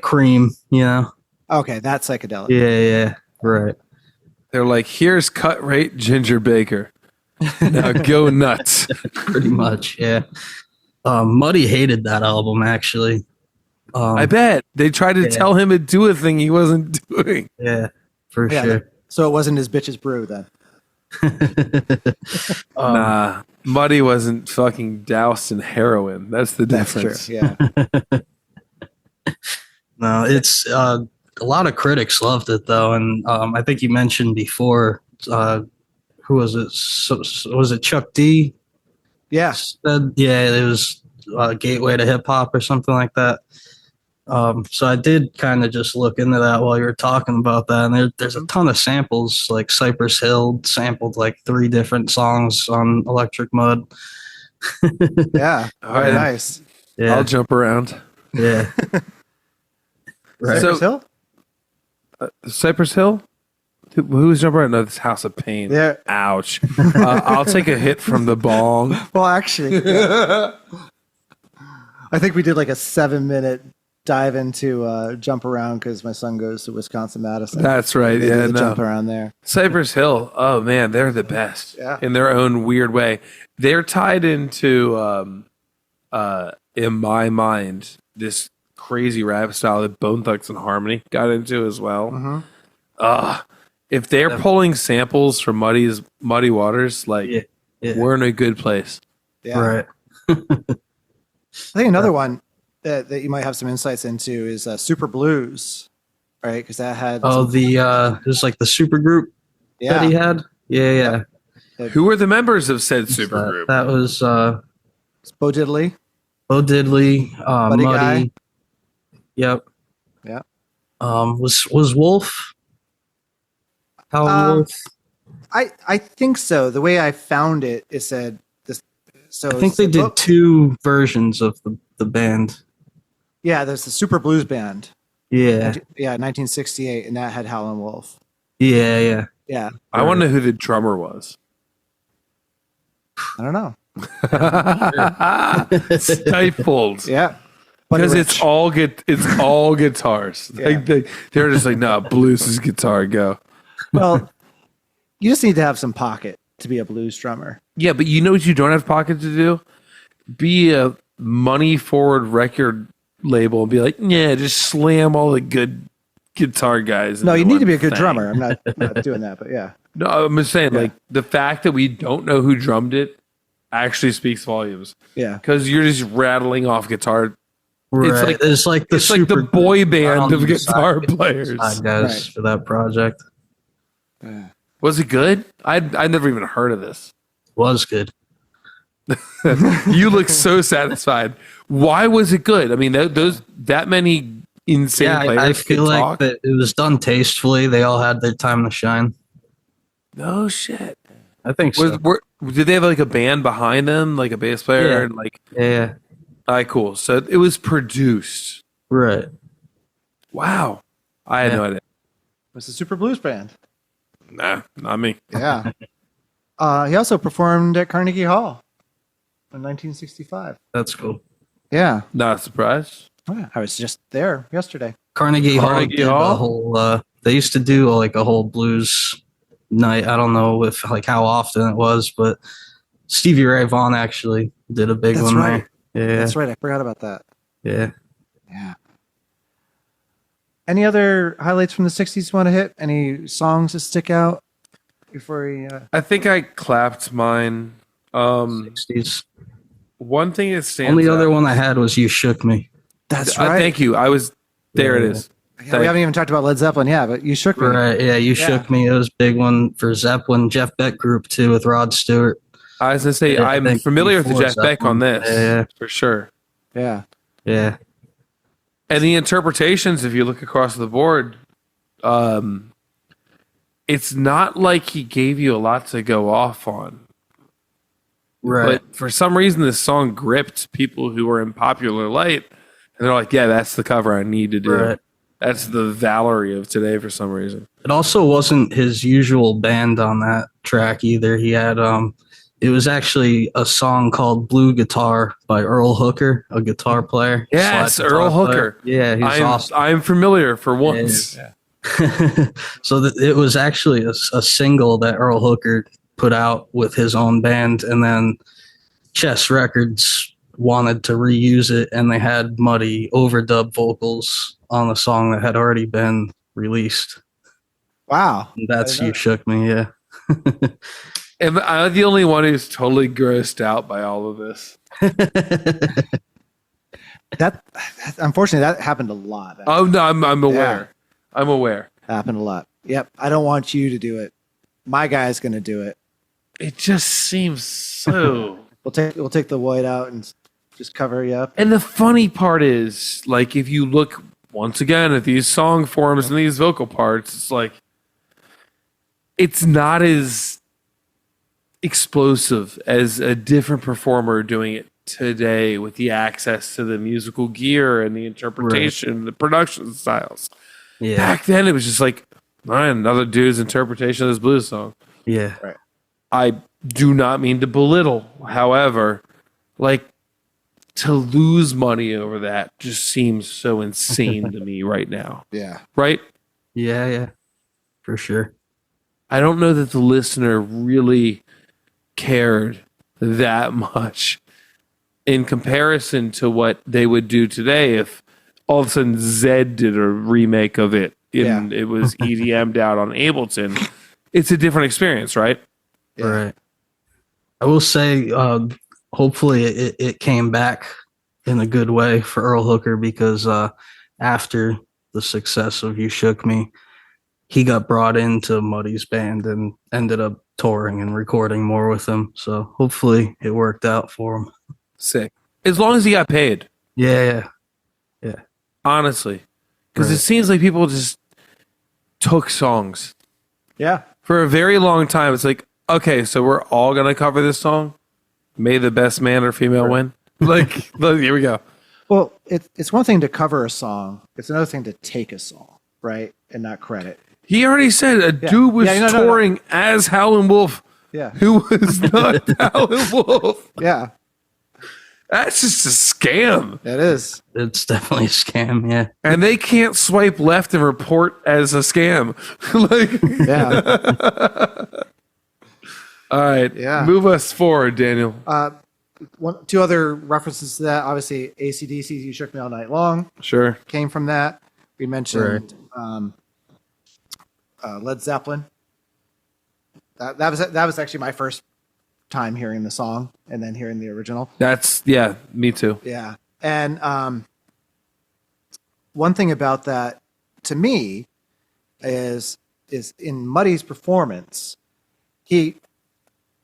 Cream, you know? Okay, that's psychedelic. Yeah, right. They're like, here's cut rate Ginger Baker. Now go nuts. Pretty much, yeah. Muddy hated that album, actually. I bet. They tried to tell him to do a thing he wasn't doing. Yeah, for sure. So it wasn't his bitch's brew then. Nah, Muddy wasn't fucking doused in heroin. That's the difference. That's true, yeah. No, it's a lot of critics loved it though, and I think you mentioned before. Who was it? Was it Chuck D? Yeah, yeah, it was Gateway to Hip Hop or something like that. So I did kind of just look into that while you were talking about that, and there's a ton of samples. Like Cypress Hill sampled like 3 different songs on Electric Mud. Yeah, very nice. Yeah, I'll jump around. Yeah. Right. Cypress Hill? Cypress Hill? Who's jumping around? No, this House of Pain. Yeah. Ouch. I'll take a hit from the bong. Well, actually, I think we did like a 7-minute dive into Jump Around because my son goes to Wisconsin-Madison. That's right. They Yeah, do the no. Jump Around there. Cypress Hill. Oh man, they're the best. Yeah. In their own weird way. They're tied into, in my mind, this crazy rap style that Bone Thugs and Harmony got into as well. Mm-hmm. If they're pulling samples from Muddy Waters, like we're in a good place. Yeah. Right. I think another one that you might have some insights into is Super Blues, right? Because that had it was like the super group that he had. Yeah. Who were the members of said supergroup? That was Bo Diddley. Bo Diddley, Buddy Muddy. Guy. Yep. Yeah. Was Wolf? Howlin' Wolf? I think so. The way I found it, it said this. So I think they did 2 versions of the band. Yeah, there's the Super Blues Band. Yeah. Yeah, 1968, and that had Howlin' Wolf. Yeah. Yeah. I want to know who the drummer was. I don't know. Stifled. Yeah. Because it's all guitars. Yeah. Like they're just like, no, blues is guitar, go. Well, you just need to have some pocket to be a blues drummer. Yeah, but you know what you don't have pocket to do? Be a money forward record label and be like, yeah, just slam all the good guitar guys. No, into you need to be a one good thing. drummer. I'm not doing that, but yeah. No, I'm just saying, Yeah. like, the fact that we don't know who drummed it actually speaks volumes. Yeah. Because you're just rattling off guitar. Right. It's like It's like the boy band of guitar players. guys Right. for that project. Was it good? I never even heard of this. Was good. You look so satisfied. Why was it good? I mean, that many insane Yeah, players I could feel like talk. that it was done tastefully. They all had their time to shine. No shit. I think so. Did they have like a band behind them, like a bass player, Yeah. and like? Yeah. All right, cool. So it was produced. Right. Wow, I had no idea. It's a super blues band. Nah, not me. Yeah. He also performed at Carnegie Hall in 1965. That's cool. Yeah. Not surprised. I was just there yesterday. Carnegie Hall Carnegie did Hall? a whole they used to do like a whole blues night. I don't know if like how often it was, but Stevie Ray Vaughan actually did a big That's one right. there. Yeah. That's right. I forgot about that. Yeah. Yeah. Any other highlights from the 60s you want to hit? Any songs that stick out before we... I think I clapped mine. 60s. One thing that stands Only other out- one I had was You Shook Me. That's right. Thank you. I was there. It Yeah. is. Yeah, we haven't even talked about Led Zeppelin. Yeah, but You Shook Me. Right. Yeah, You Yeah. Shook Me. It was a big one for Zeppelin. Jeff Beck group too with Rod Stewart. I was gonna say Yeah, I I'm think familiar with the before Jeff Beck on Zeppelin. this Yeah. for sure. Yeah. Yeah. And the interpretations, if you look across the board, it's not like he gave you a lot to go off on. Right. But for some reason, this song gripped people who were in popular light, and they're like, "Yeah, that's the cover I need to do. Right. That's the Valerie of today." For some reason, It also wasn't his usual band on that track either. He had it was actually a song called Blue Guitar by Earl Hooker, a guitar player. yes, slide guitar Earl player. Hooker. Yeah, he's awesome. I'm familiar for once. So it was actually a single that Earl Hooker put out with his own band, and then Chess Records wanted to reuse it, and they had Muddy overdub vocals on a song that had already been released. Wow. And that's I didn't know You Shook Me, yeah. Am I the only one who's totally grossed out by all of this? That unfortunately, that happened a lot. That Oh no, I'm aware. I'm aware. happened a lot. Yep. I don't want you to do it. My guy's going to do it. It just seems so. We'll take the white out and just cover you up. And the funny part is, like, if you look once again at these song forms and these vocal parts, it's like it's not as explosive as a different performer doing it today with the access to the musical gear and the interpretation, the production styles. Yeah. Back then, it was just like, all right, another dude's interpretation of this blues song. Yeah. I do not mean to belittle. However, like, to lose money over that just seems so insane to me right now. Yeah. Right? Yeah, yeah. For sure. I don't know that the listener really cared that much in comparison to what they would do today if all of a sudden Zed did a remake of it and it was EDM'd out on Ableton. It's a different experience, right? Yeah. Right. I will say, hopefully it came back in a good way for Earl Hooker because after the success of You Shook Me, he got brought into Muddy's band and ended up touring and recording more with them. So hopefully it worked out for him. Sick. As long as he got paid, Yeah, yeah. honestly. Because it Right. seems like people just took songs. Yeah. For a very long time, it's like, okay, so we're all going to cover this song? May the best man or female win? Like, here we go. Well, it's one thing to cover a song. It's another thing to take a song, right? And not credit. He already said a dude was Yeah, no. touring as Howlin' Wolf Yeah. Who was not Howlin' Wolf? Yeah. That's just a scam. It is. It's definitely a scam. Yeah. And they can't swipe left and report as a scam. Like, Yeah. all right, Yeah. move us forward, Daniel. Two other references to that. Obviously, AC/DC, You Shook Me All Night Long Sure. came from that. We mentioned Led Zeppelin. That was actually my first time hearing the song and then hearing the original. Me too. Yeah. And one thing about that to me is in Muddy's performance, he,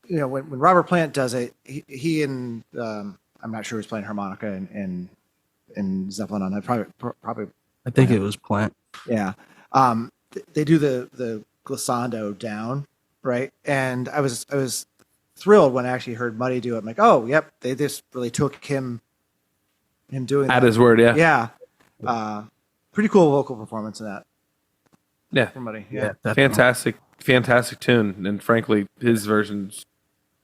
when Robert Plant does it, he and I'm not sure who's playing harmonica in Zeppelin on that. Probably. I think it was Plant. Yeah. They do the glissando down, right? And I was thrilled when I actually heard Muddy do it. I'm like, oh, yep, they just really took him doing At that. his word, yeah. Yeah. Pretty cool vocal performance in that Yeah. for Muddy. Yeah. Fantastic tune. And frankly, his version's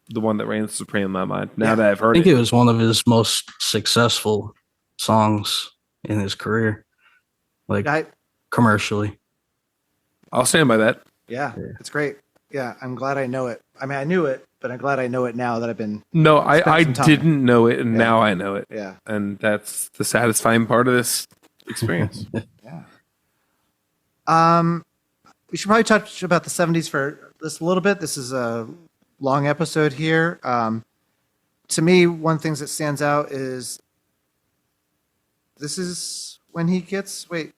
the one that reigns supreme in my mind. Now that I've I heard think it. it was one of his most successful songs in his career, like commercially. I'll stand by that. Yeah, it's great. Yeah, I'm glad I know it. I mean, I knew it, but I'm glad I know it now that I've been. No, I some time. didn't know it, and now I know it. Yeah. And that's the satisfying part of this experience. Yeah. We should probably touch about the 70s for this a little bit. This is a long episode here. To me, one of the things that stands out is this is when he gets. Wait.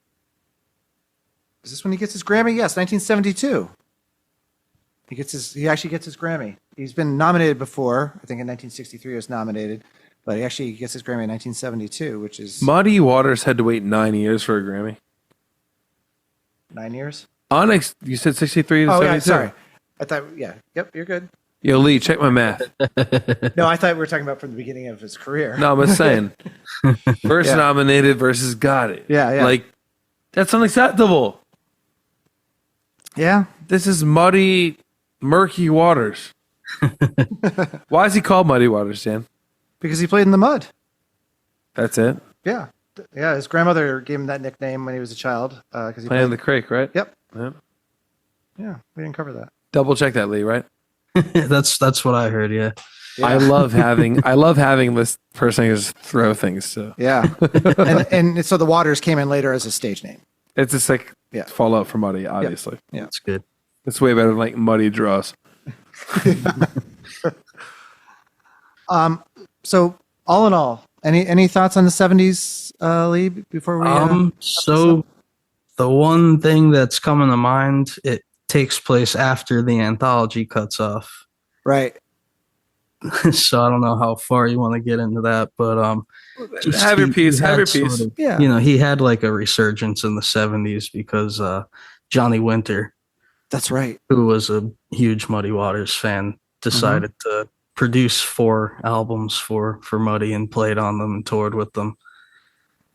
Is this when he gets his Grammy? Yes, 1972. He actually gets his Grammy. He's been nominated before. I think in 1963 he was nominated, but he actually gets his Grammy in 1972, which is Muddy Waters had to wait 9 years for a Grammy. 9 years. Onyx, you said 63 to Oh 72? yeah, sorry. I thought yep, you're good. Yo, Lee, check my math. No, I thought we were talking about from the beginning of his career. No, I'm just saying. First Yeah. nominated versus got it. Yeah. Like, that's unacceptable. Yeah. This is muddy, murky waters. Why is he called Muddy Waters, Dan? Because he played in the mud. That's it? Yeah. Yeah, his grandmother gave him that nickname when he was a child. Because he Playing played. the creek, right? Yep. Yeah. Yeah, we didn't cover that. Double check that, Lee, right? That's what I heard. Yeah. I love having this person who just throw things. So Yeah. and so the Waters came in later as a stage name. it's just like Yeah. fallout for Muddy, obviously. Yeah. That's good. It's way better than like Muddy Draws. So all in all, any thoughts on the 70s, Lee, before we So the one thing that's coming to mind, it takes place after the anthology cuts off. right. So I don't know how far you want to get into that, but just Have your he piece. Have had your sort piece. of- Yeah. he had like a resurgence in the 70s because Johnny Winter, That's right. who was a huge Muddy Waters fan, decided to produce 4 albums for Muddy and played on them and toured with them.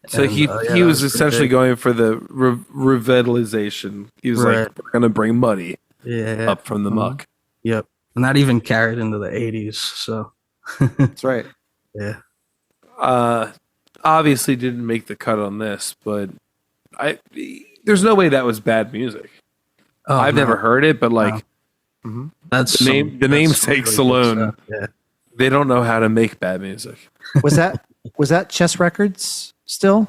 So And, he yeah, he that was pretty essentially big. going for the revitalization. He was Right. like, we're going to bring Muddy Yeah. up from the muck. Yep. And that even carried into the 80s. So That's right. yeah. Obviously didn't make the cut on this, but there's no way that was bad music. Oh, I've no. never heard it, but like That's the namesakes alone. Yeah. they don't know how to make bad music. Was that Chess Records still?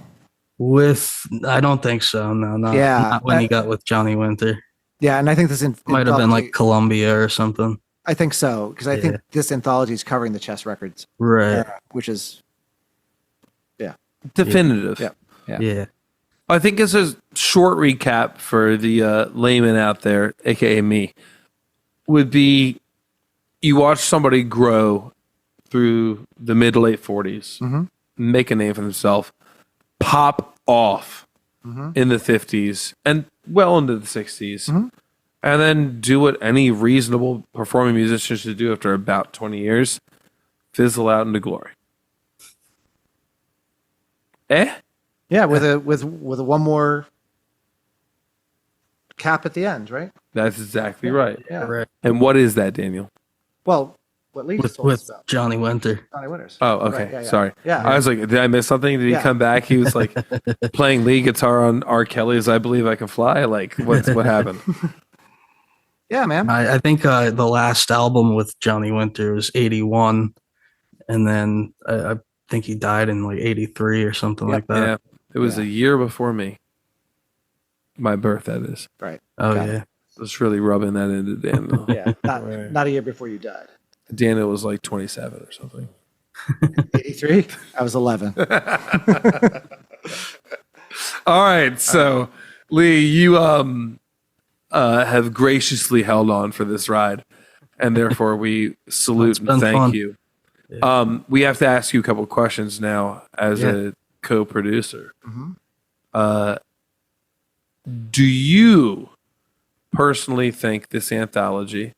I don't think so. No, not, Yeah, not when he got with Johnny Winter. Yeah, and I think this Might have been like Columbia or something. I think so because I think this anthology is covering the Chess Records, Right. which is Definitive. Yeah. Yeah. I think as a short recap for the layman out there, aka me, would be you watch somebody grow through the mid to late 40s, make a name for themselves, pop off in the 50s and well into the 60s, and then do what any reasonable performing musician should do after about 20 years, fizzle out into glory. yeah with a one more cap at the end, right? That's exactly right. Yeah. Right. And what is that, Daniel? Well, what Lee just told us with about. Johnny Winter. Johnny Winters. Oh, okay. Right, yeah. Sorry. Yeah. I was like, did I miss something? Did he Yeah. come back? He was like playing lead guitar on R. Kelly's "I Believe I Can Fly." Like, what happened? Yeah, man. I think the last album with Johnny Winter was 81, and then I think he died in like 83 or something like that. Yeah, it was a year before me. My birth, that is. Right. Oh, Got it. yeah. Just really rubbing that into Daniel. Yeah. Not a year before you died. Daniel was like 27 or something. 83? I was 11. All right, so Lee, you have graciously held on for this ride, and therefore we salute and been thank fun. you. We have to ask you a couple of questions now as a co-producer. Do you personally think this anthology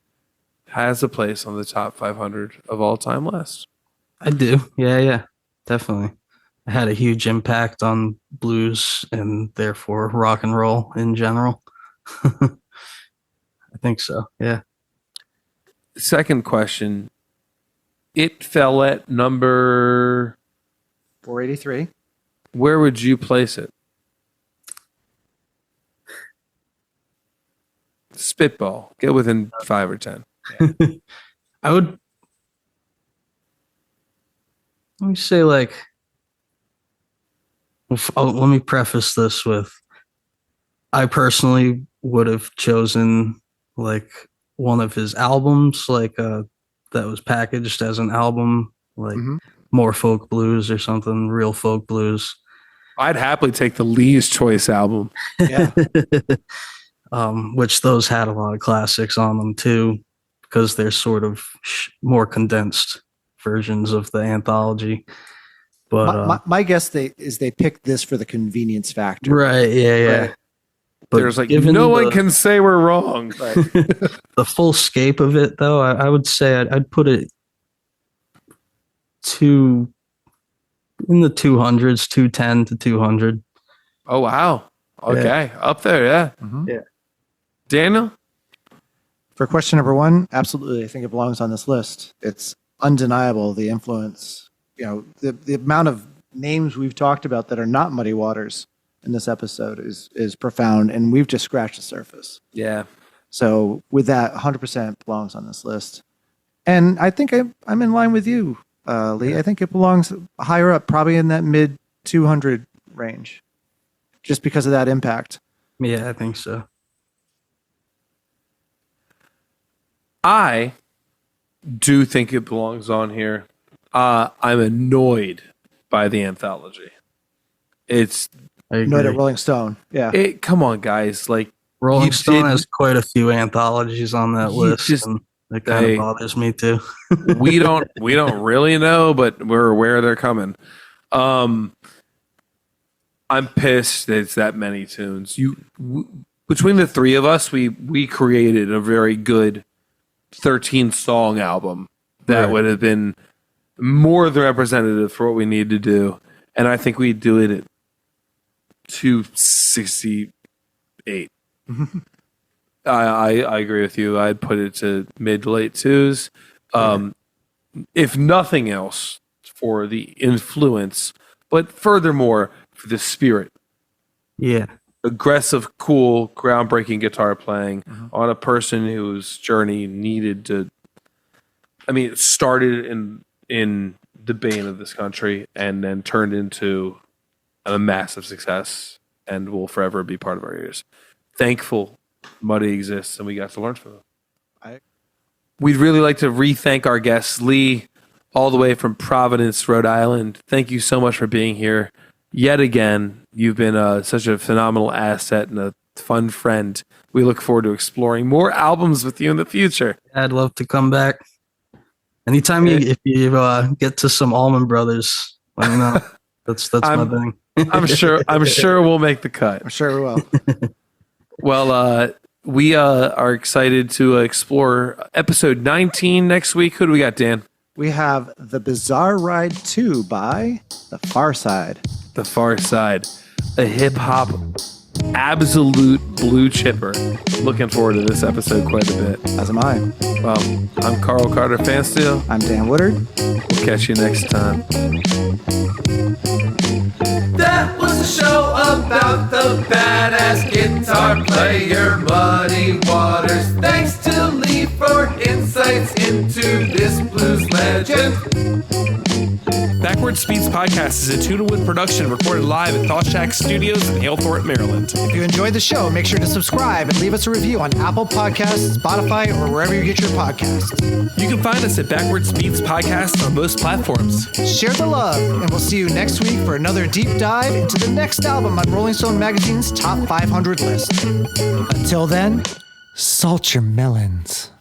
has a place on the top 500 of all time list? I do. Yeah, definitely. It had a huge impact on blues and therefore rock and roll in general. I think so. Yeah. Second question. It fell at number... 483. Where would you place it? Spitball. Get within 5 or 10. I would. Let me say, like, let me preface this with I personally would have chosen like one of his albums, like that was packaged as an album, like more folk blues or something, real folk blues. I'd happily take the Lee's Choice album. Yeah. Which those had a lot of classics on them too, because they're sort of more condensed versions of the anthology. But my guess is they picked this for the convenience factor. right, yeah. Right. But There's like given no one the- can say we're wrong. Right. the full scape of it, though, I would say I'd put it in the 200s, 210 to 200. Oh wow. Okay, up there, yeah. Yeah. Daniel? For question number one, absolutely. I think it belongs on this list. It's undeniable the influence, the amount of names we've talked about that are not Muddy Waters in this episode is profound, and we've just scratched the surface. Yeah. So with that, 100% belongs on this list. And I think I'm in line with you, Lee. I think it belongs higher up, probably in that mid 200 range, just because of that impact. Yeah, I think so. I do think it belongs on here. I'm annoyed by the anthology. It's I Note agree. at Rolling Stone. Yeah. come on, guys. Like Rolling you Stone did- has quite a few anthologies on that You list, just- and it kind Hey. of bothers me too. we don't really know, but we're aware they're coming. I'm pissed that it's that many tunes. Between the three of us, we created a very good 13 song album that Right. would have been more than representative for what we need to do, and I think we'd do it at 268. I agree with you. I'd put it to mid to late twos. If nothing else, for the influence, but furthermore for the spirit. Yeah. Aggressive, cool, groundbreaking guitar playing on a person whose journey needed to. I mean, it started in the bane of this country and then turned into a massive success and will forever be part of our ears. Thankful Muddy exists and we got to learn from him. We'd really like to re-thank our guest, Lee, all the way from Providence, Rhode Island. Thank you so much for being here. Yet again, you've been such a phenomenal asset and a fun friend. We look forward to exploring more albums with you in the future. I'd love to come back. Anytime if you get to some Allman Brothers, let me know. That's my thing. I'm sure we'll make the cut. I'm sure we will. Well, we are excited to explore episode 19 next week. Who do we got, Dan? We have The Bizarre Ride 2 by The Far Side. The Far Side, a hip hop absolute blue chipper. Looking forward to this episode quite a bit. As am I. Well, I'm Carl Carter Fansteel. I'm Dan Woodard. We'll catch you next time. That was a show about the badass guitar player, Muddy Waters. Thanks to Lee for insights into this blues legend. Backwards Beats Podcast is a Tunawood production recorded live at Thought Shack Studios in Halethorpe, Maryland. If you enjoyed the show, make sure to subscribe and leave us a review on Apple Podcasts, Spotify, or wherever you get your podcasts. You can find us at Backwards Beats Podcast on most platforms. Share the love, and we'll see you next week for another deep dive into the next album on Rolling Stone Magazine's Top 500 list. Until then, salt your melons.